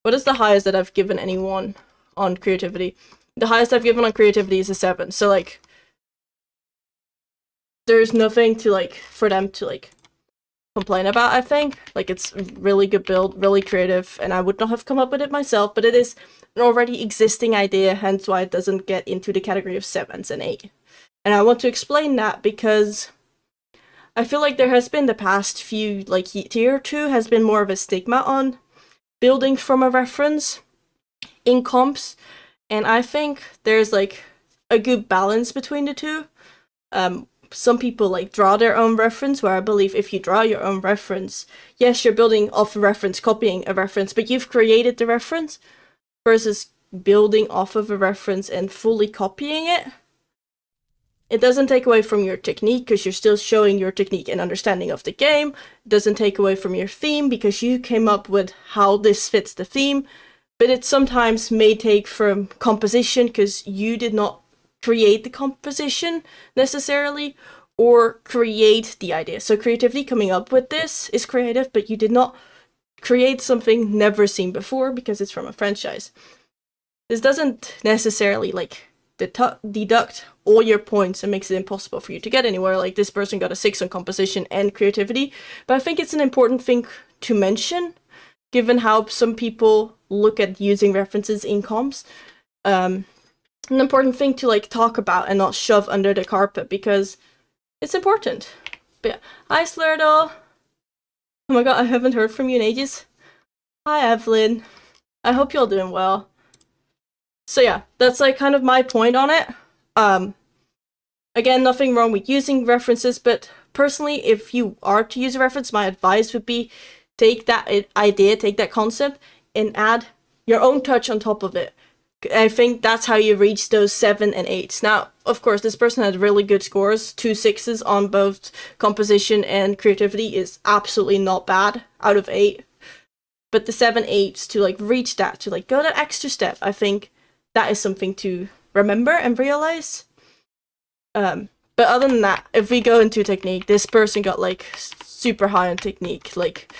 what is the highest that I've given anyone on creativity? The highest I've given on creativity is a 7. So like, there's nothing to like, for them to like complain about, I think. Like, it's a really good build, really creative, and I would not have come up with it myself, but it is an already existing idea, hence why it doesn't get into the category of 7s and 8. And I want to explain that because I feel like there has been the past few, like, year or two, has been more of a stigma on building from a reference in comps, and I think there's, like, a good balance between the two. Some people, like, draw their own reference, where I believe if you draw your own reference, yes, you're building off a reference, copying a reference, but you've created the reference, versus building off of a reference and fully copying it. It doesn't take away from your technique, because you're still showing your technique and understanding of the game. It doesn't take away from your theme, because you came up with how this fits the theme. But it sometimes may take from composition, because you did not create the composition necessarily, or create the idea. So creativity coming up with this is creative, but you did not create something never seen before, because it's from a franchise. This doesn't necessarily, like, deduct all your points and makes it impossible for you to get anywhere. Like, this person got a 6 on composition and creativity, but I think it's an important thing to mention, given how some people look at using references in comps. An important thing to, like, talk about and not shove under the carpet, because It's important. But yeah, hi Slurdo. Oh my god, I haven't heard from you in ages. Hi Evelyn. I hope you're doing well. So yeah, that's like kind of my point on it. Again, nothing wrong with using references, but personally, if you are to use a reference, my advice would be take that idea, take that concept, and add your own touch on top of it. I think that's how you reach those 7 and 8s. Now, of course, this person had really good scores. 2 6s on both composition and creativity is absolutely not bad out of 8. But the 7 8s, to like reach that, to like go that extra step, I think that is something to remember and realize. But other than that, if we go into technique, this person got like super high on technique. Like,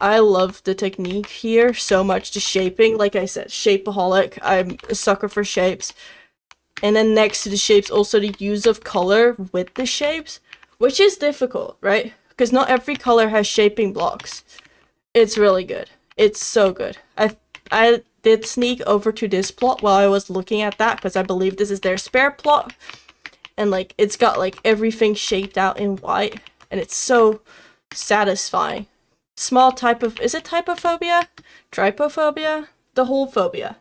I love the technique here so much. The shaping, like I said, shapeaholic. I'm a sucker for shapes. And then next to the shapes, also the use of color with the shapes, which is difficult, right? Because not every color has shaping blocks. It's really good. It's so good. I did sneak over to this plot while I was looking at that because I believe this is their spare plot. And like it's got like everything shaped out in white, and it's so satisfying. Small type of, is it typophobia? Trypophobia? The whole phobia.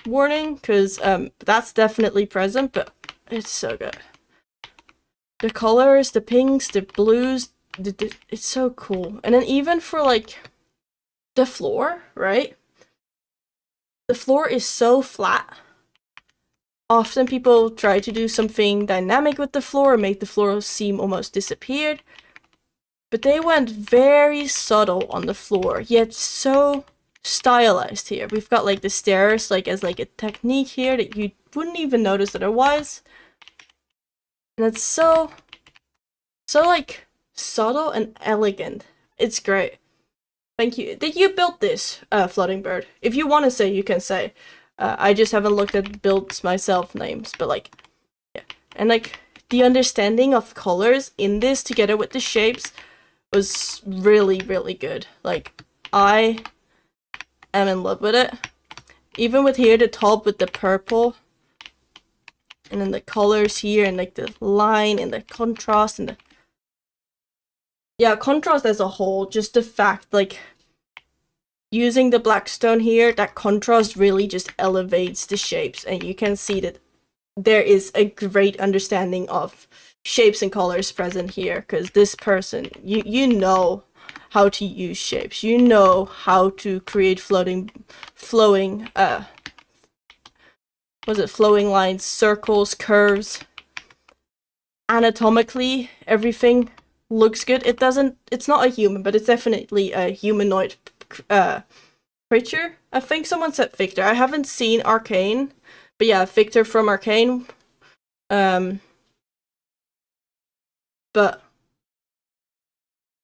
Warning, because that's definitely present, but it's so good. The colors, the pinks, the blues, it's so cool. And then even for like the floor, right? The floor is so flat. Often people try to do something dynamic with the floor and make the floor seem almost disappeared. But they went very subtle on the floor, yet so stylized here. We've got like the stairs like as like a technique here that you wouldn't even notice otherwise. And it's so like subtle and elegant. It's great. Thank you. Did you build this, Floating Bird? If you want to say, you can say. I just haven't looked at builds myself names, but like, yeah. And like, the understanding of colors in this together with the shapes was really, really good. Like, I am in love with it. Even with here, the top with the purple, and then the colors here, and like the line, and the contrast, and the... Yeah, contrast as a whole, just the fact, like, using the black stone here, that contrast really just elevates the shapes, and you can see that there is a great understanding of shapes and colors present here, because this person, you know how to use shapes, you know how to create flowing lines, circles, curves. Anatomically, everything looks good. It's not a human, but it's definitely a humanoid creature. I think someone said Victor. I haven't seen Arcane, but yeah, Victor from Arcane. But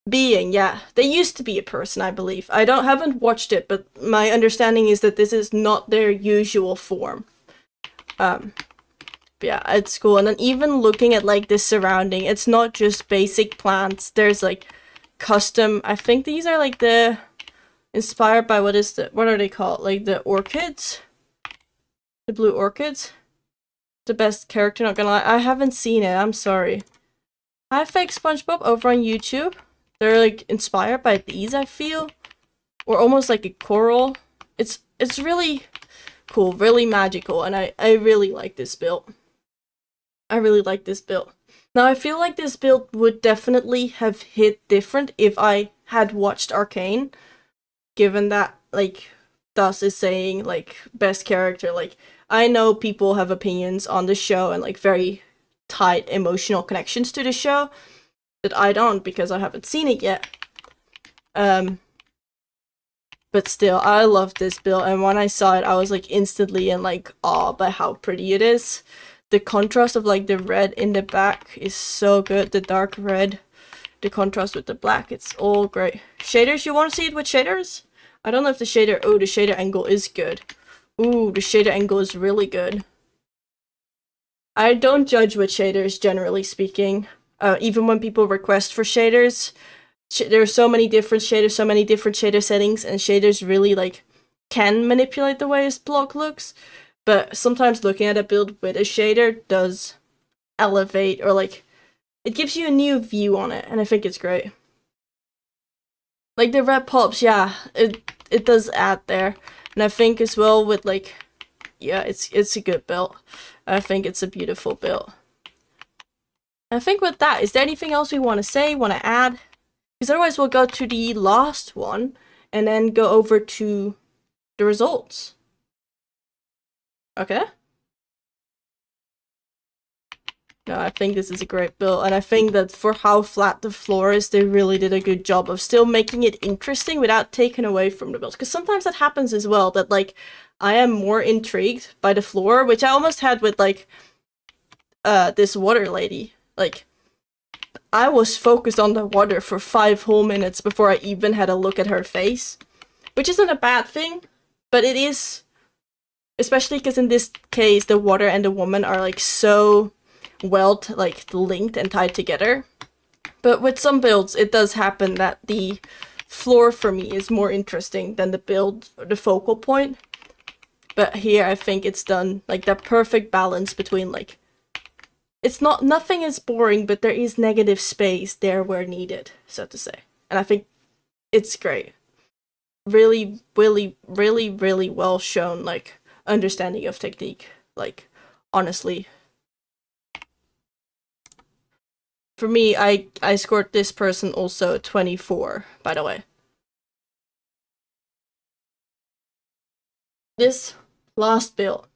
being, yeah, they used to be a person, I believe. I haven't watched it, but my understanding is that this is not their usual form. But yeah, it's cool. And then even looking at like this surrounding, it's not just basic plants. There's like custom, I think these are like the inspired by what are they called? Like the orchids? The blue orchids? The best character, not gonna lie. I haven't seen it, I'm sorry. Hi Fake SpongeBob over on YouTube. They're like inspired by these, I feel. Or almost like a coral. It's really cool, really magical, and I really like this build. I really like this build. Now I feel like this build would definitely have hit different if I had watched Arcane. Given that, like, Thus is saying, like, best character, like, I know people have opinions on the show and, like, very tight emotional connections to the show that I don't because I haven't seen it yet. But still, I love this build, and when I saw it, I was, like, instantly in, like, awe by how pretty it is. The contrast of, like, the red in the back is so good, the dark red. The contrast with the black, it's all great. Shaders, you want to see it with shaders? I don't know if the shader, oh, the shader angle is good. Ooh, the shader angle is really good. I don't judge with shaders, generally speaking. Even when people request for shaders, there are so many different shaders, so many different shader settings, and shaders really, like, can manipulate the way his block looks. But sometimes looking at a build with a shader does elevate or, like, it gives you a new view on it, and I think it's great. Like the red pops, yeah, it does add there, and I think as well with like, yeah, it's a good build. I think it's a beautiful build. I think with that, is there anything else we want to say, want to add? Because otherwise we'll go to the last one and then go over to the results. Okay? No, I think this is a great build, and I think that for how flat the floor is, they really did a good job of still making it interesting without taking away from the build. Because sometimes that happens as well, that like, I am more intrigued by the floor, which I almost had with like, this water lady. Like, I was focused on the water for 5 whole minutes before I even had a look at her face. Which isn't a bad thing, but it is, especially because in this case, the water and the woman are like so well like linked and tied together. But with some builds, it does happen that the floor for me is more interesting than the build or the focal point. But here I think it's done like that perfect balance between like, it's not, nothing is boring, but there is negative space there where needed, so to say. And I think it's great. Really, really, really, really well shown, like, understanding of technique. Like, honestly. For me, I scored this person also 24, by the way. This last build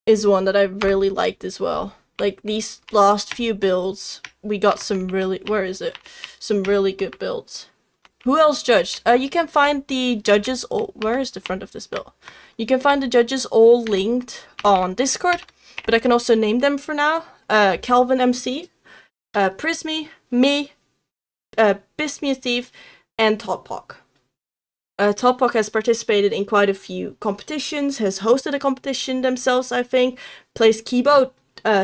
is one that I really liked as well. Like, these last few builds, we got some really, where is it? Some really good builds. Who else judged? You can find the judges all, where is the front of this build? You can find the judges all linked on Discord, but I can also name them for now. Calvin MC, Prismy, me, Bismuth Thief, and Topok. Topok has participated in quite a few competitions, has hosted a competition themselves, I think, placed Kibo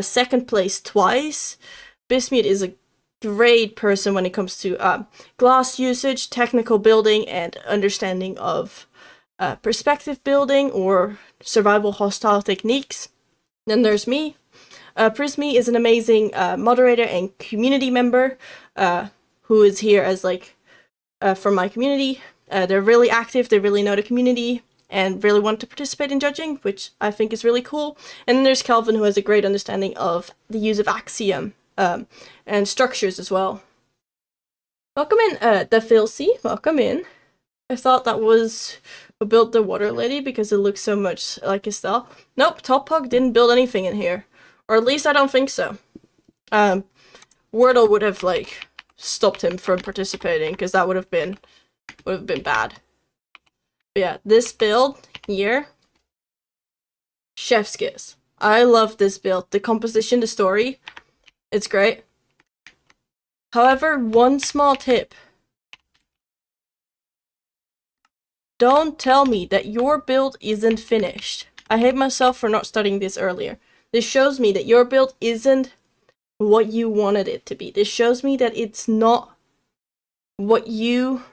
second place twice. Bismuth is a great person when it comes to glass usage, technical building, and understanding of perspective building or survival hostile techniques. Then there's me. Prismy is an amazing moderator and community member who is here as like from my community. They're really active, they really know the community, and really want to participate in judging, which I think is really cool. And then there's Calvin, who has a great understanding of the use of Axiom and structures as well. Welcome in, the Filcy. Welcome in. I thought that was who built the water lady because it looks so much like his style. Nope, Topog didn't build anything in here. Or at least I don't think so. Wordle would have, like, stopped him from participating, because that would have been bad. But yeah, this build here, chef's kiss. I love this build. The composition, the story, it's great. However, one small tip. Don't tell me that your build isn't finished. I hate myself for not studying this earlier. This shows me that your build isn't what you wanted it to be. This shows me that it's not what you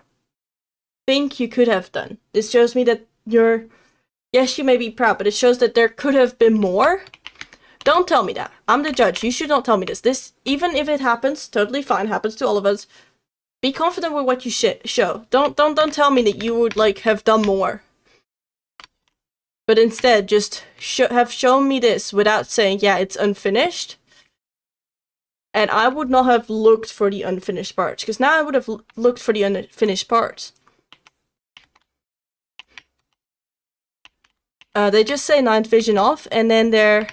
think you could have done. This shows me that yes, you may be proud, but it shows that there could have been more. Don't tell me that. I'm the judge. You should not tell me this. This, even if it happens, totally fine, happens to all of us. Be confident with what you show. Don't tell me that you would like have done more. But instead, just have shown me this without saying, yeah, it's unfinished. And I would not have looked for the unfinished parts, because now I would have looked for the unfinished parts. They just say night vision off, and then their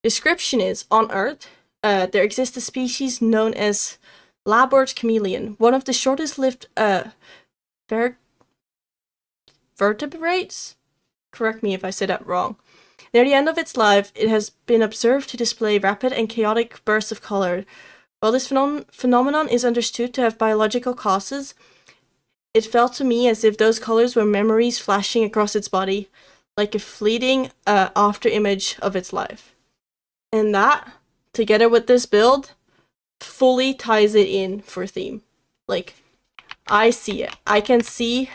description is, on Earth, there exists a species known as Labord chameleon, one of the shortest lived vertebrates? Correct me if I say that wrong. Near the end of its life, it has been observed to display rapid and chaotic bursts of color. While this phenomenon is understood to have biological causes, it felt to me as if those colors were memories flashing across its body, like a fleeting after image of its life. And that, together with this build, fully ties it in for theme. Like, I see it. I can see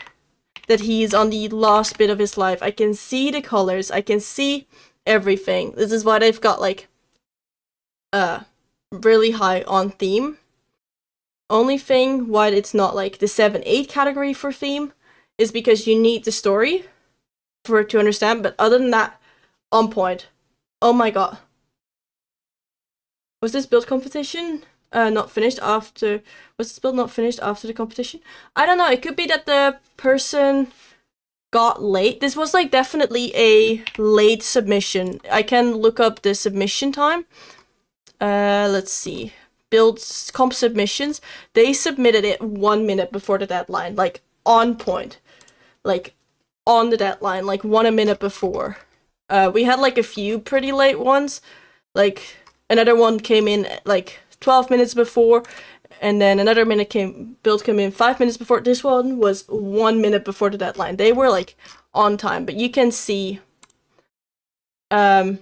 that he's on the last bit of his life. I can see the colors. I can see everything. This is why they've got, like, really high on theme. Only thing why it's not like the 7-8 category for theme is because you need the story for it to understand, but other than that, on point. Oh my god. Was this build competition not finished after... Was this build not finished after the competition? I don't know, it could be that the person got late. This was like definitely a late submission. I can look up the submission time. Let's see. Builds comp submissions. They submitted it 1 minute before the deadline, like on point. Like on the deadline, like 1 minute before. We had like a few pretty late ones. Like another one came in like 12 minutes before, and then another build came in 5 minutes before. This one was 1 minute before the deadline. They were like on time, but you can see you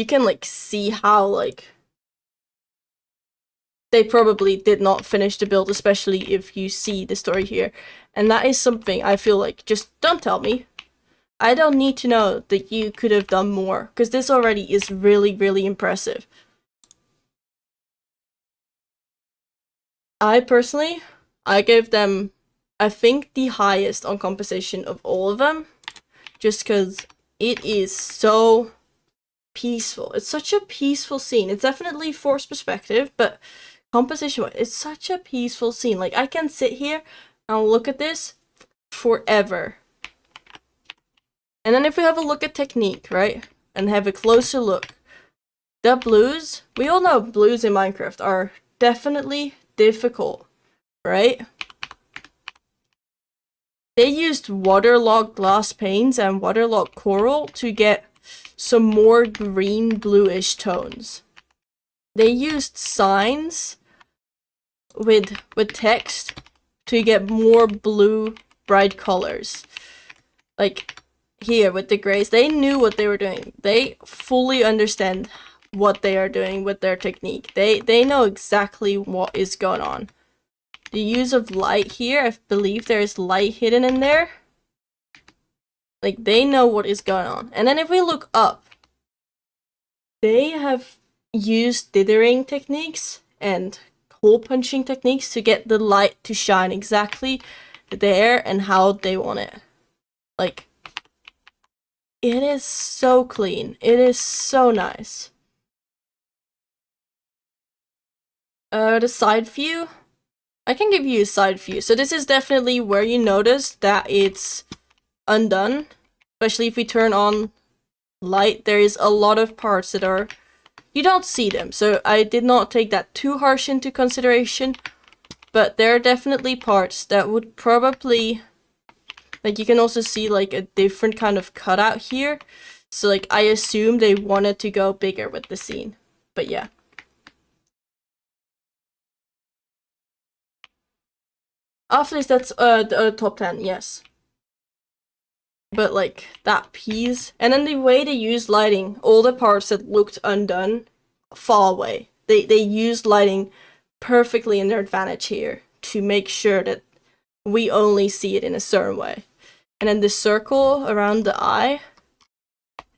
can like see how like they probably did not finish the build, especially if you see the story here. And that is something I feel like, just don't tell me. I don't need to know that you could have done more, because this already is really, really impressive. I personally, I gave them, I think, the highest on composition of all of them, just because it is so peaceful. It's such a peaceful scene. It's definitely forced perspective, but composition, it's such a peaceful scene. Like, I can sit here and look at this forever. And then if we have a look at technique, right, and have a closer look, the blues, we all know blues in Minecraft are definitely difficult, right? They used waterlogged glass panes and waterlogged coral to get some more green bluish tones. They used signs with text to get more blue bright colors. Like here with the grays, they knew what they were doing. They fully understand what they are doing with their technique. They know exactly what is going on. The use of light here, I believe there is light hidden in there. Like, they know what is going on. And then if we look up, they have used dithering techniques and hole punching techniques to get the light to shine exactly there and how they want it. Like, it is so clean. It is so nice. The side view. I can give you a side view. So this is definitely where you notice that it's undone. Especially if we turn on light, there is a lot of parts that are... You don't see them, so I did not take that too harsh into consideration. But there are definitely parts that would probably... Like, you can also see, like, a different kind of cutout here. So, like, I assume they wanted to go bigger with the scene. But, yeah. After this, that's the top 10, yes. But, like, that piece. And then the way they used lighting, all the parts that looked undone fall away. They used lighting perfectly in their advantage here to make sure that we only see it in a certain way. And then the circle around the eye,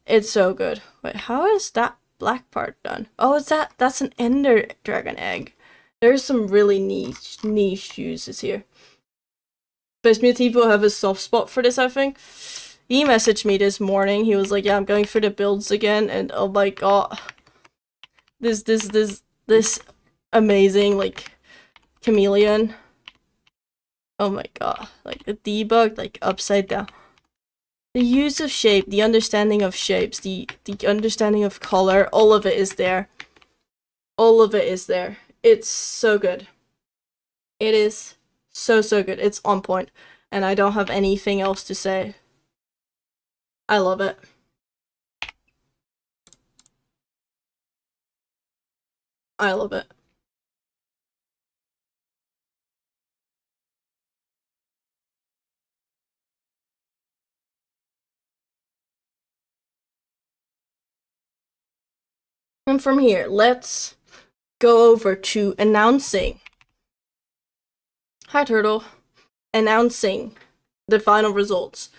it's so good. Wait, how is that black part done? Oh, that's an Ender Dragon egg. There's some really niche uses here. But Mutivo have a soft spot for this, I think. He messaged me this morning. He was like, yeah, I'm going for the builds again. And oh my god. This amazing, like, chameleon. Oh my god. Like, the debug, like, upside down. The use of shape, the understanding of shapes, the understanding of color, all of it is there. All of it is there. It's so good. It is so good. It's on point. And I don't have anything else to say. I love it. I love it. And from here, let's go over to announcing. Hi, Turtle. Announcing the final results.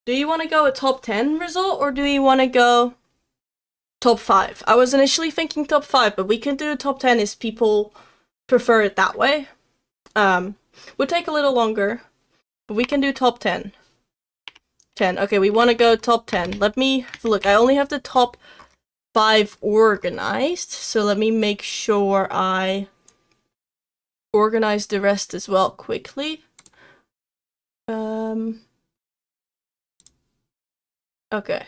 Do you want to go a top 10 result, or do you want to go top 5. I was initially thinking top 5, but we can do top 10 if people prefer it that way. Would take a little longer, but we can do top 10. 10. Okay, we want to go top 10. Let me look. I only have the top 5 organized, so let me make sure I organize the rest as well quickly. Okay.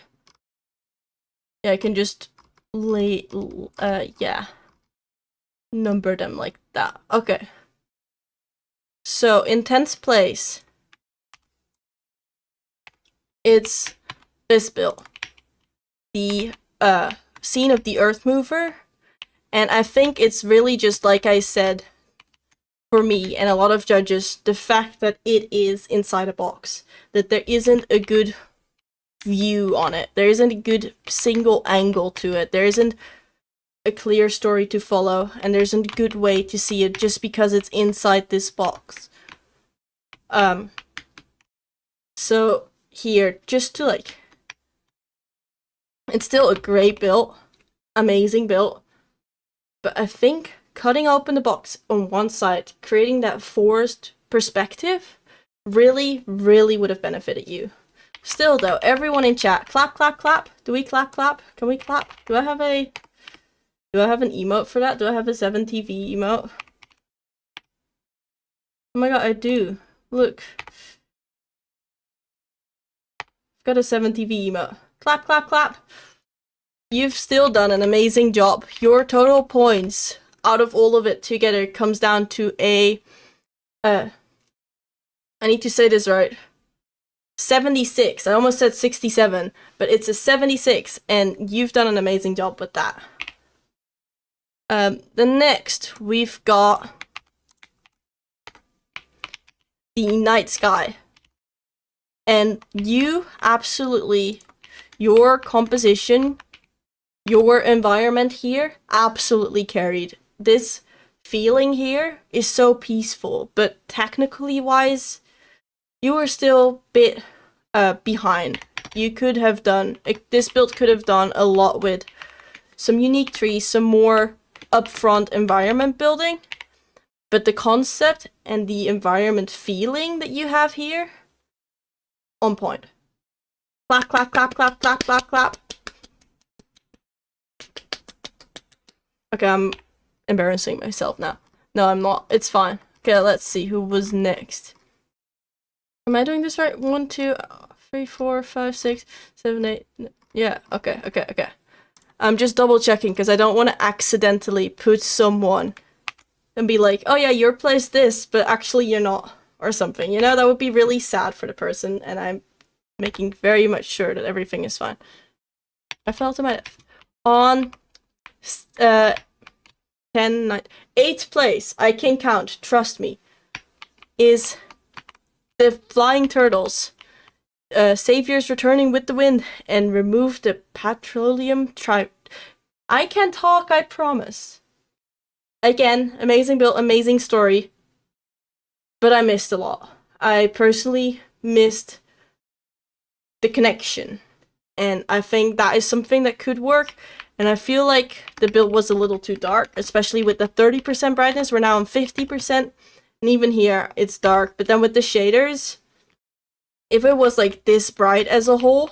Yeah, I can just yeah. Number them like that. Okay. So, in 10th place, it's this build. The, scene of the Earth Mover. And I think it's really just like I said, for me and a lot of judges, the fact that it is inside a box. That there isn't a good view on it. There isn't a good single angle to it. There isn't a clear story to follow, and there isn't a good way to see it just because it's inside this box. So here, just to like, it's still a great build, amazing build, but I think cutting open the box on one side, creating that forced perspective, really would have benefited you. Still though, everyone in chat, clap, clap, clap. Do we clap, clap? Can we clap? Do I have an emote for that? Do I have a 7TV emote? Oh my god, I do. Look. I've got a 7TV emote. Clap, clap, clap. You've still done an amazing job. Your total points out of all of it together comes down to a... I need to say this right. 76. I almost said 67, but it's a 76, and you've done an amazing job with that. The next, we've got the night sky. And you absolutely, your composition, your environment here absolutely carried. This feeling here is so peaceful, but technically wise, you were still a bit behind. You could have done, this build could have done a lot with some unique trees, some more upfront environment building, but the concept and the environment feeling that you have here, on point. Clap, clap, clap, clap, clap, clap, clap. Okay, I'm embarrassing myself now. No, I'm not. It's fine. Okay, let's see who was next. Am I doing this right? 1, 2, 3, 4, 5, 6, 7, 8. Yeah, okay. I'm just double checking because I don't want to accidentally put someone and be like, oh yeah, you're placed this, but actually you're not, or something. You know, that would be really sad for the person, and I'm making very much sure that everything is fine. I fell to my death. On 10, 9, 8th place, I can count, trust me, is the Flying Turtles. Saviors returning with the wind and remove the petroleum tribe. I can talk, I promise. Again, amazing build, amazing story. But I missed a lot. I personally missed the connection. And I think that is something that could work. And I feel like the build was a little too dark, especially with the 30% brightness. We're now on 50%. And even here, it's dark. But then with the shaders, if it was like this bright as a whole,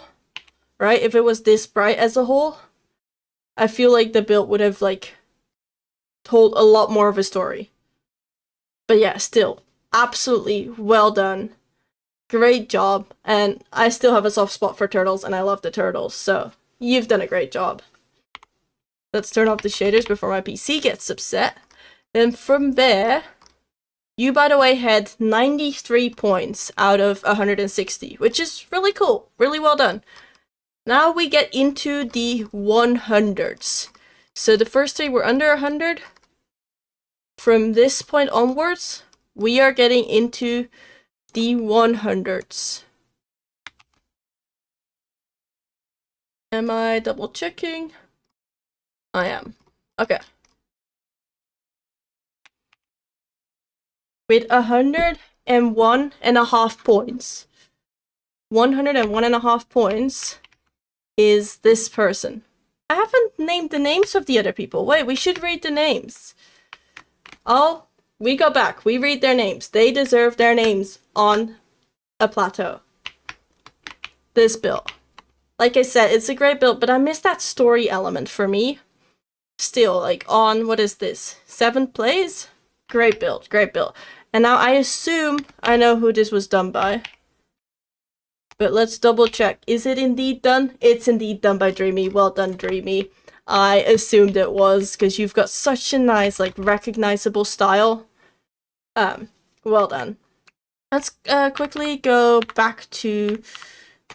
right? If it was this bright as a whole, I feel like the build would have like told a lot more of a story. But yeah, still, absolutely well done. Great job. And I still have a soft spot for turtles, and I love the turtles, so you've done a great job. Let's turn off the shaders before my PC gets upset. Then from there, you, by the way, had 93 points out of 160, which is really cool. Really well done. Now we get into the 100s. So the first 3 were under 100. From this point onwards, we are getting into the 100s. Am I double checking? I am. Okay. With 101.5 points. 101.5 points is this person. I haven't named the names of the other people. Wait, we should read the names. Oh, we go back. We read their names. They deserve their names on a plateau. This build. Like I said, it's a great build, but I miss that story element for me. Still, like on, what is this? 7 plays? Great build, great build. And now I assume I know who this was done by. But let's double check. Is it indeed done? It's indeed done by Dreamy. Well done, Dreamy. I assumed it was, because you've got such a nice, like, recognizable style. Well done. Let's quickly go back to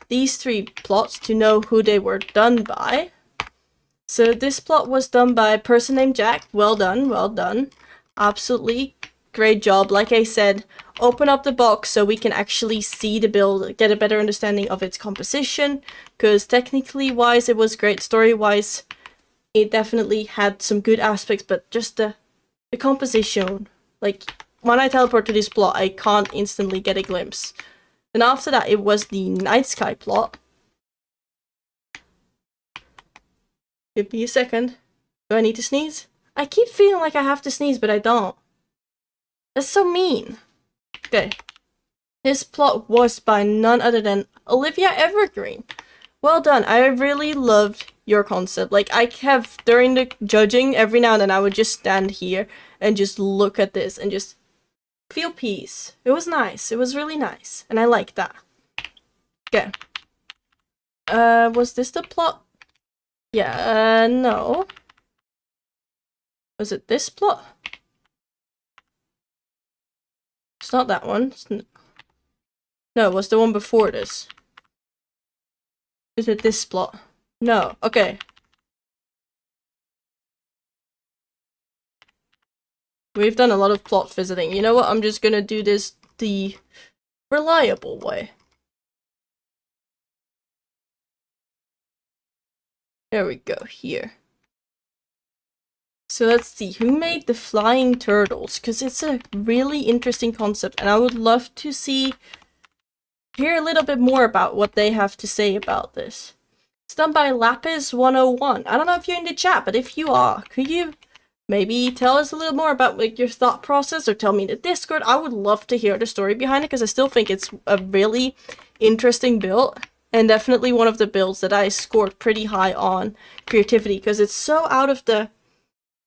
these 3 plots to know who they were done by. So this plot was done by a person named Jack. Well done, well done. Absolutely great job. Like I said, open up the box so we can actually see the build, get a better understanding of its composition, because technically wise it was great, story wise it definitely had some good aspects, but just the composition, like when I teleport to this plot I can't instantly get a glimpse. And after that it was the Night Sky plot. Give me a second. Do I need to sneeze? I keep feeling like I have to sneeze, but I don't. That's so mean. Okay. This plot was by none other than Olivia Evergreen. Well done. I really loved your concept. Like, I have, during the judging, every now and then I would just stand here and just look at this and just feel peace. It was nice. It was really nice. And I liked that. Okay. Was this the plot? Yeah, no. Was it this plot? It's not that one. No, it was the one before this. Is it this plot? No. Okay. We've done a lot of plot visiting. You know what? I'm just gonna do this the reliable way. There we go, here. So let's see, who made the flying turtles? Because it's a really interesting concept, and I would love to hear a little bit more about what they have to say about this. It's done by Lapis101. I don't know if you're in the chat, but if you are, could you maybe tell us a little more about like your thought process, or tell me in the Discord? I would love to hear the story behind it, because I still think it's a really interesting build. And definitely one of the builds that I scored pretty high on creativity, because it's so out of the...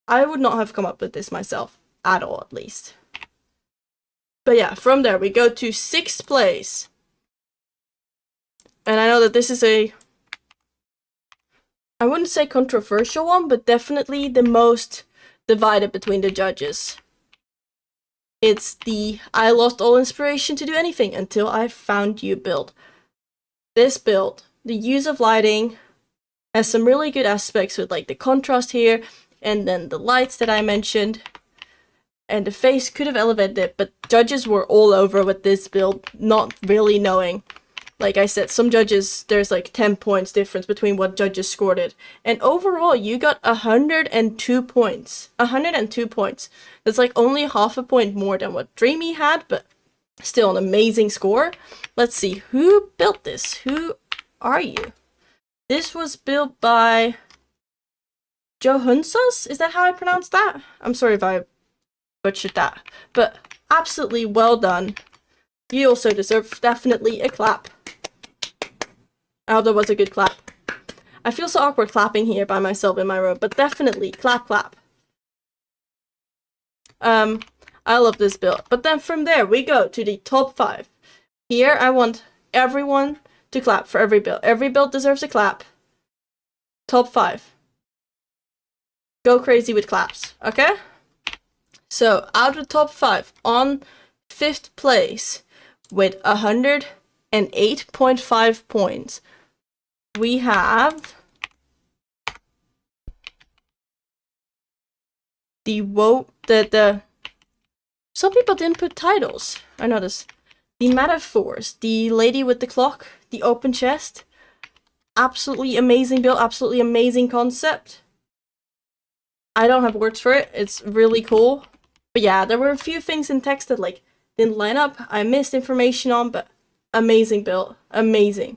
I would not have come up with this myself, at all at least. But yeah, from there we go to 6th place. And I know that this is I wouldn't say controversial one, but definitely the most divided between the judges. It's the I lost all inspiration to do anything until I found you build. This build, the use of lighting, has some really good aspects with like the contrast here, and then the lights that I mentioned. And the face could have elevated it, but judges were all over with this build, not really knowing. Like I said, some judges, there's like 10 points difference between what judges scored it. And overall, you got 102 points. 102 points. That's like only half a point more than what Dreamy had, but still an amazing score. Let's see, who built this? Who are you? This was built by Johunsas? Is that how I pronounce that? I'm sorry if I butchered that. But absolutely well done. You also deserve definitely a clap. Oh, that was a good clap. I feel so awkward clapping here by myself in my room, but definitely clap, clap. I love this build. But then from there, we go to the top 5. Here, I want everyone to clap for every build. Every build deserves a clap. Top 5. Go crazy with claps, okay? So, out of the top 5, on 5th place, with 108.5 points, we have the some people didn't put titles. I noticed. The Metaphors, the Lady with the Clock, the Open Chest. Absolutely amazing build, absolutely amazing concept. I don't have words for it. It's really cool. But yeah, there were a few things in text that like didn't line up. I missed information on, but amazing build. Amazing.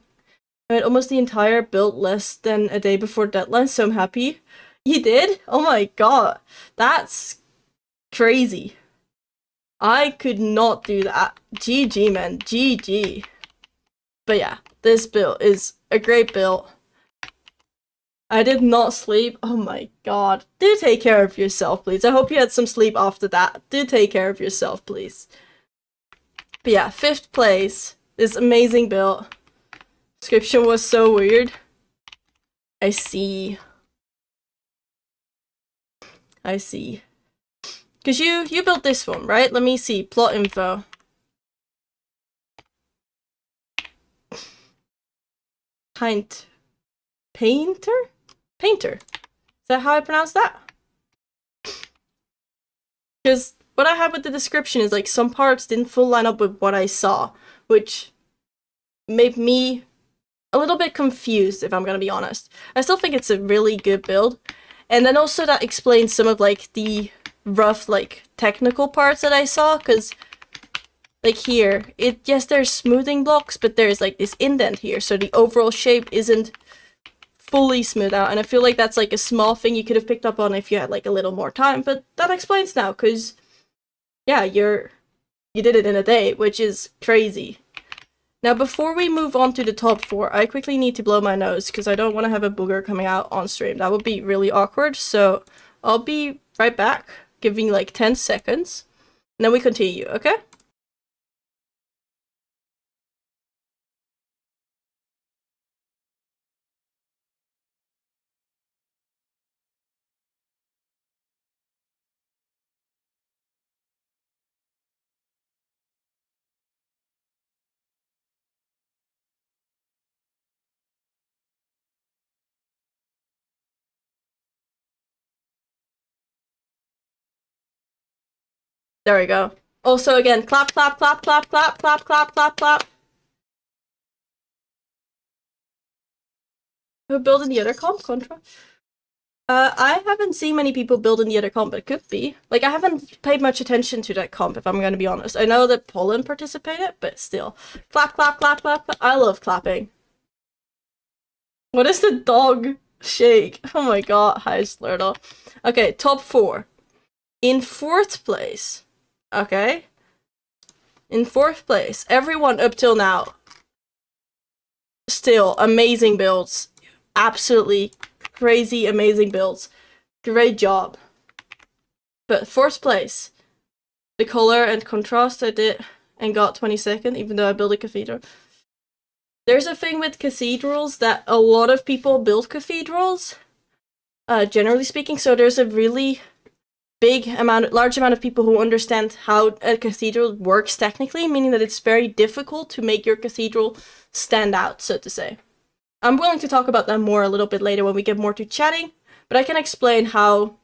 I made almost the entire build less than a day before deadline, so I'm happy. You did? Oh my god. That's crazy. I could not do that. GG, man. GG. But yeah, this build is a great build. I did not sleep. Oh my god. Do take care of yourself, please. I hope you had some sleep after that. Do take care of yourself, please. But yeah, 5th place. This amazing build. Description was so weird. I see. I see. Because you built this one, right? Let me see. Plot info. Painter? Painter. Is that how I pronounce that? Because what I had with the description is like some parts didn't full line up with what I saw, which made me a little bit confused, if I'm gonna be honest. I still think it's a really good build. And then also that explains some of like the rough like technical parts that I saw, because like here, yes, there's smoothing blocks, but there's like this indent here, so the overall shape isn't fully smooth out, and I feel like that's like a small thing you could have picked up on if you had like a little more time, but that explains now, because yeah, you did it in a day, which is crazy. Now, before we move on to the top 4, I quickly need to blow my nose, because I don't want to have a booger coming out on stream. That would be really awkward, so I'll be right back, giving like 10 seconds, and then we continue, okay? There we go. Also, again, clap, clap, clap, clap, clap, clap, clap, clap, clap. Who building the other comp, Contra? I haven't seen many people building the other comp, but it could be. Like, I haven't paid much attention to that comp, if I'm gonna be honest. I know that Poland participated, but still. Clap, clap, clap, clap, clap. I love clapping. What is the dog shake? Oh my god, hi Slurtle. Okay, top 4. In 4th place. Okay. In 4th place, everyone up till now. Still, amazing builds. Absolutely crazy, amazing builds. Great job. But 4th place, the color and contrast I did and got 22nd, even though I built a cathedral. There's a thing with cathedrals that a lot of people build cathedrals, generally speaking, so there's a really large amount of people who understand how a cathedral works technically, meaning that it's very difficult to make your cathedral stand out, so to say. I'm willing to talk about that more a little bit later when we get more to chatting, but I can explain how,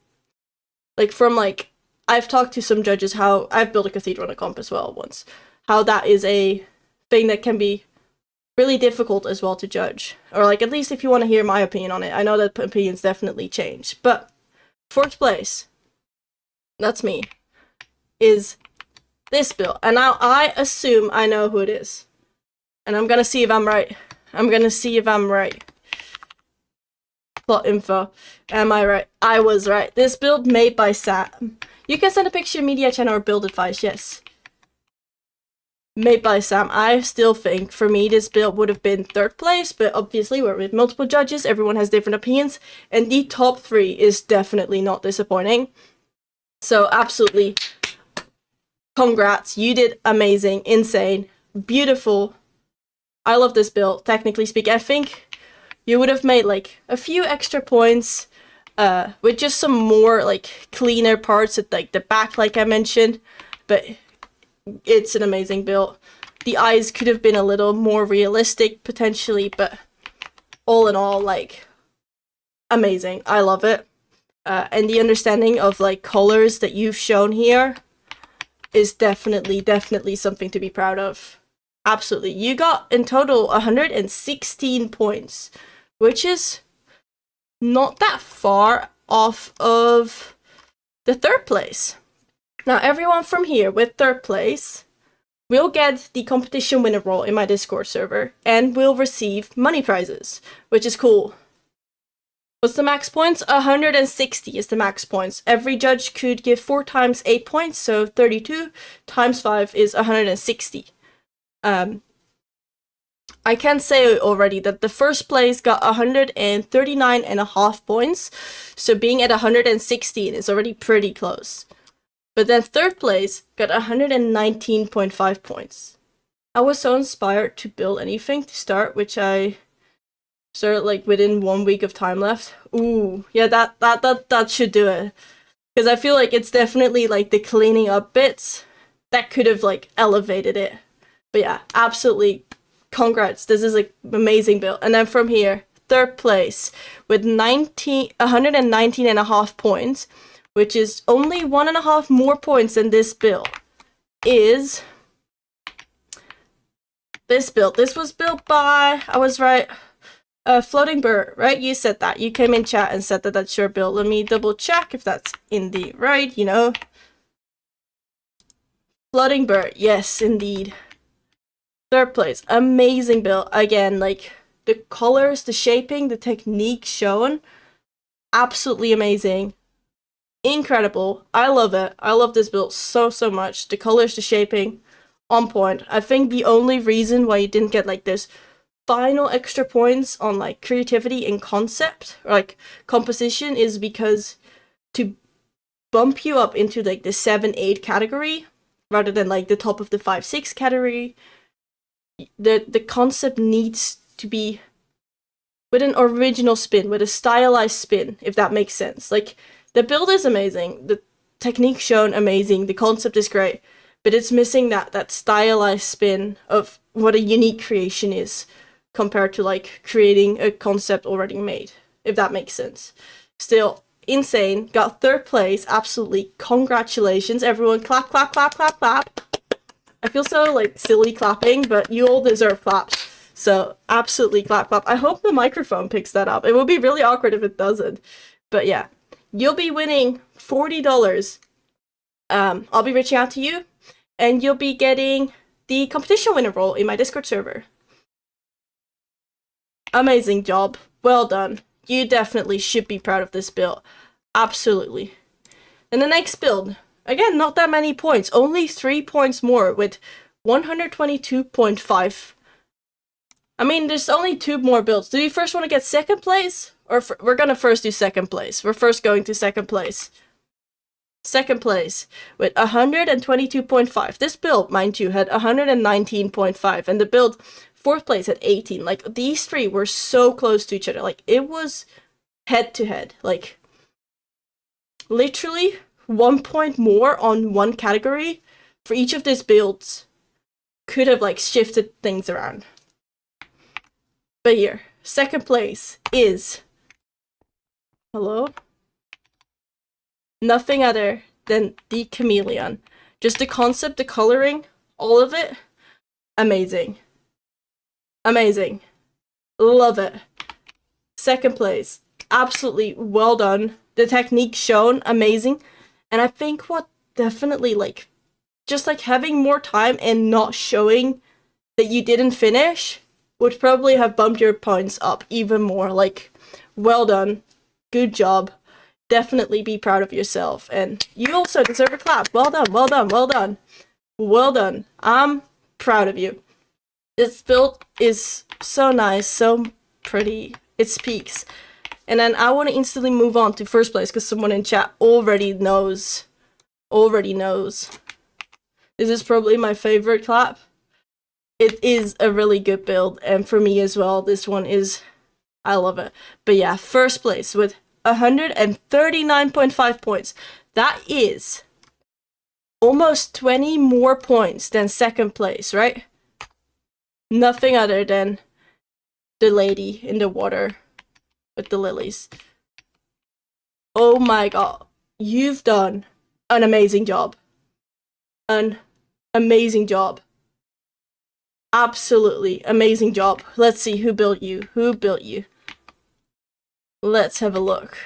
like, I've talked to some judges how I've built a cathedral on a comp as well once, how that is a thing that can be really difficult as well to judge, or like at least if you want to hear my opinion on it. I know that opinions definitely change, but 4th place, that's me, is this build, and now I assume I know who it is, and I'm gonna see if I'm right. Plot info. Am I right? I was right. This build made by Sam. You can send a picture, media channel, or build advice, yes. Made by Sam. I still think, for me, this build would have been 3rd place, but obviously we're with multiple judges, everyone has different opinions, and the top 3 is definitely not disappointing. So absolutely, congrats, you did amazing, insane, beautiful. I love this build, technically speaking. I think you would have made like a few extra points with just some more like cleaner parts at like the back, like I mentioned, but it's an amazing build. The eyes could have been a little more realistic potentially, but all in all, like, amazing. I love it. And the understanding of like colors that you've shown here is definitely something to be proud of. Absolutely. You got in total 116 points, which is not that far off of the 3rd place. Now, everyone from here with 3rd place will get the competition winner role in my Discord server and will receive money prizes, which is cool. What's the max points? 160 is the max points. Every judge could give 4 times 8 points, so 32 times 5 is 160. I can say already that the first place got 139.5 points, so being at 116 is already pretty close. But then third place got 119.5 points. I was so inspired to build anything to start, which I started like within 1 week of time left. Ooh, yeah, that should do it. Because I feel like it's definitely like the cleaning up bits that could have like elevated it. But yeah, absolutely. Congrats, this is an amazing build. And then from here, third place with 119.5 points, which is only 1.5 more points than this build, is this build. This was built by, I was right, Floating Bird, right? You said that. You came in chat and said that that's your build. Let me double check if that's indeed right, you know. Floating Bird, yes, indeed. Third place, amazing build. Again, like the colors, the shaping, the technique shown, absolutely amazing. Incredible. I love it. I love this build so much. The colors, the shaping, on point. I think the only reason why you didn't get like this final extra points on like creativity and concept or like composition is because to bump you up into like the 7-8 category rather than like the top of the 5-6 category, the concept needs to be with an original spin, with a stylized spin, if that makes sense. Like, the build is amazing, the technique shown amazing, the concept is great, but it's missing that stylized spin of what a unique creation is compared to like creating a concept already made, if that makes sense. Still, insane. Got third place. Absolutely congratulations, everyone. Clap, clap, clap, clap, clap. I feel so like silly clapping, but you all deserve claps. So absolutely clap, clap. I hope the microphone picks that up. It will be really awkward if it doesn't. But yeah, you'll be winning $40. I'll be reaching out to you, and you'll be getting the competition winner role in my Discord server. Amazing job. Well done. You definitely should be proud of this build. Absolutely. And the next build, again, not that many points. Only 3 points more with 122.5. I mean, there's only 2 more builds. Do you first want to get second place? Or we're gonna first do second place. We're first going to second place. Second place with 122.5. This build, mind you, had 119.5. And the build fourth place at 18. Like, these 3 were so close to each other. Like, it was head to head. Like, literally 1 point more on one category for each of these builds could have like shifted things around. But here, second place is, hello? Nothing other than the Chameleon. Just the concept, the coloring, all of it, amazing. Amazing. Love it. Second place, absolutely well done. The technique shown, amazing. And I think what definitely like, just like having more time and not showing that you didn't finish would probably have bumped your points up even more. Like, well done. Good job. Definitely be proud of yourself. And you also deserve a clap. Well done, well done, well done. Well done. I'm proud of you. This build is so nice, so pretty. It speaks. And then I want to instantly move on to first place because someone in chat already knows. Already knows. This is probably my favorite clap. It is a really good build, and for me as well, this one is, I love it. But yeah, first place with 139.5 points. That is almost 20 more points than second place, right? Nothing other than the lady in the water with the lilies. Oh my god, you've done an amazing job. An amazing job. Absolutely amazing job. Let's see who built you. Who built you? Let's have a look.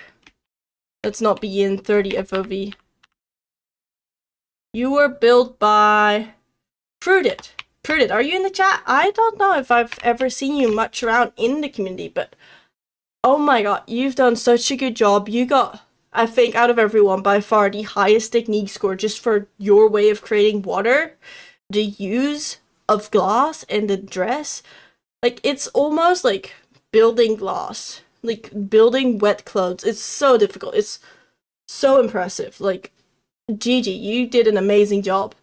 Let's not be in 30 FOV. You were built by Prudit. Prudit, are you in the chat? I don't know if I've ever seen you much around in the community, but oh my god, you've done such a good job. You got, I think, out of everyone, by far the highest technique score just for your way of creating water. The use of glass and the dress. Like, it's almost like building glass. Like, building wet clothes. It's so difficult. It's so impressive. Like, Gigi, you did an amazing job.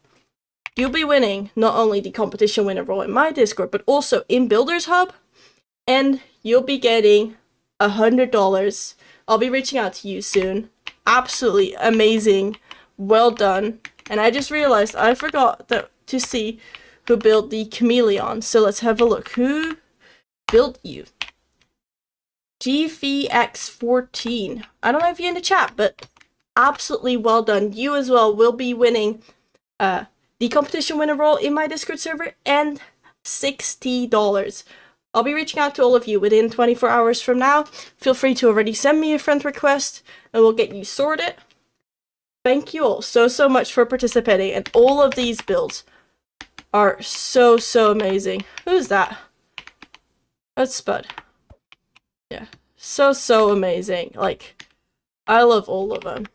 You'll be winning not only the competition winner role in my Discord, but also in Builders Hub. And you'll be getting $100. I'll be reaching out to you soon. Absolutely amazing. Well done. And I just realized I forgot to see who built the chameleon. So let's have a look. Who built you? GVX14. I don't know if you're in the chat, but absolutely well done. You as well will be winning the competition winner role in my Discord server and $60. I'll be reaching out to all of you within 24 hours from now. Feel free to already send me a friend request and we'll get you sorted. Thank you all so much for participating, and all of these builds are so amazing. Who's that? That's Spud. Yeah, so amazing. Like, I love all of them.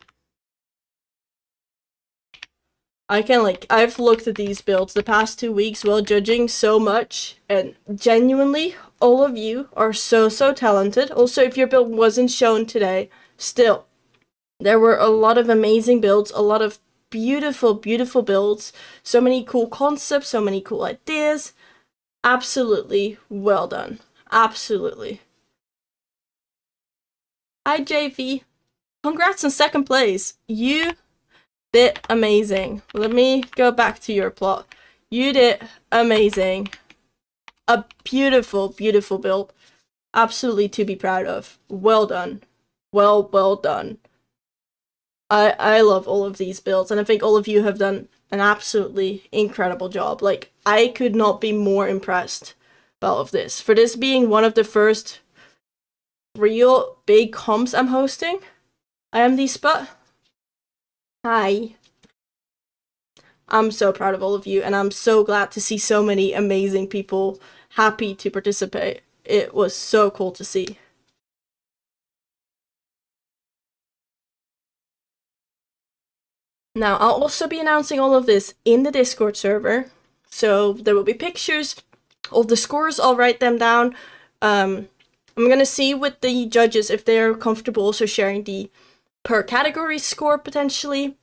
I've looked at these builds the past 2 weeks while judging so much, and genuinely, all of you are so talented. Also, if your build wasn't shown today, still, there were a lot of amazing builds, a lot of beautiful builds, so many cool concepts, so many cool ideas. Absolutely well done. Absolutely. Hi, JV. Congrats on second place. You did amazing. Let me go back to your plot. You did amazing. A beautiful build. Absolutely to be proud of. Well done. Well done. I love all of these builds, and I think all of you have done an absolutely incredible job. Like, I could not be more impressed by all of this. For this being one of the first real big comps I'm hosting, I am the Spud. Hi. I'm so proud of all of you, and I'm so glad to see so many amazing people happy to participate. It was so cool to see. Now, I'll also be announcing all of this in the Discord server, so there will be pictures of the scores. I'll write them down. I'm gonna see with the judges if they're comfortable also sharing the per category score potentially.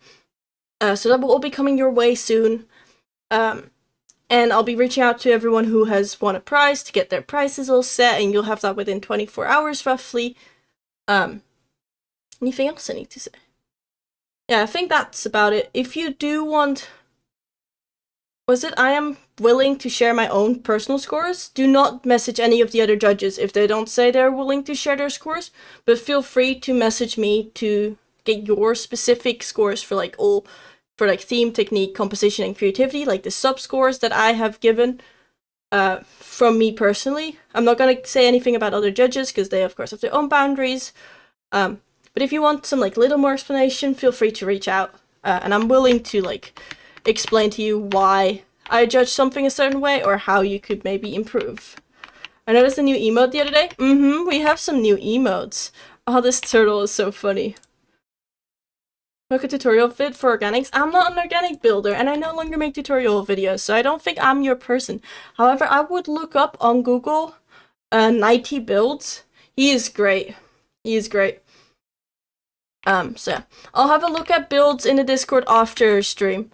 So that will all be coming your way soon. And I'll be reaching out to everyone who has won a prize to get their prices all set, and you'll have that within 24 hours roughly. Anything else I need to say? Yeah, I think that's about it. If you do want... I am willing to share my own personal scores. Do not message any of the other judges if they don't say they're willing to share their scores, but feel free to message me to get your specific scores for theme, technique, composition, and creativity, like the sub scores that I have given from me personally. I'm not gonna say anything about other judges because they of course have their own boundaries. But if you want some little more explanation, feel free to reach out, and I'm willing to explain to you why I judge something a certain way or how you could maybe improve. I noticed a new emote the other day. We have some new emotes. Oh, this turtle is so funny. Make a tutorial fit for organics. I'm not an organic builder, and I no longer make tutorial videos, so I don't think I'm your person. However, I would look up on Google Nighty Builds. He is great. He is great. So yeah. I'll have a look at builds in the Discord after stream.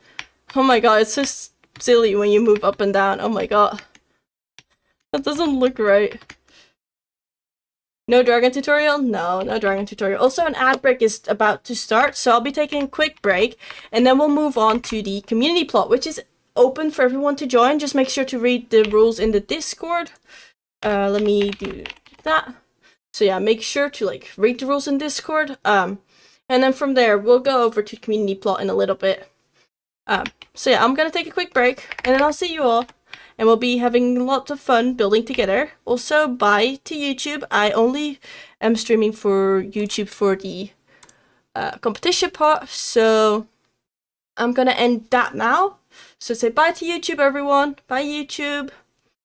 Oh my god, it's just silly when you move up and down. Oh my god. That doesn't look right. No dragon tutorial? No dragon tutorial. Also, an ad break is about to start, so I'll be taking a quick break, and then we'll move on to the community plot, which is open for everyone to join. Just make sure to read the rules in the Discord. Let me do that. So yeah, make sure to read the rules in Discord. And then from there, we'll go over to community plot in a little bit. So yeah, I'm gonna take a quick break, and then I'll see you all. And we'll be having lots of fun building together. Also, bye to YouTube. I only am streaming for YouTube for the competition part, so I'm gonna end that now. So say bye to YouTube, everyone. Bye, YouTube.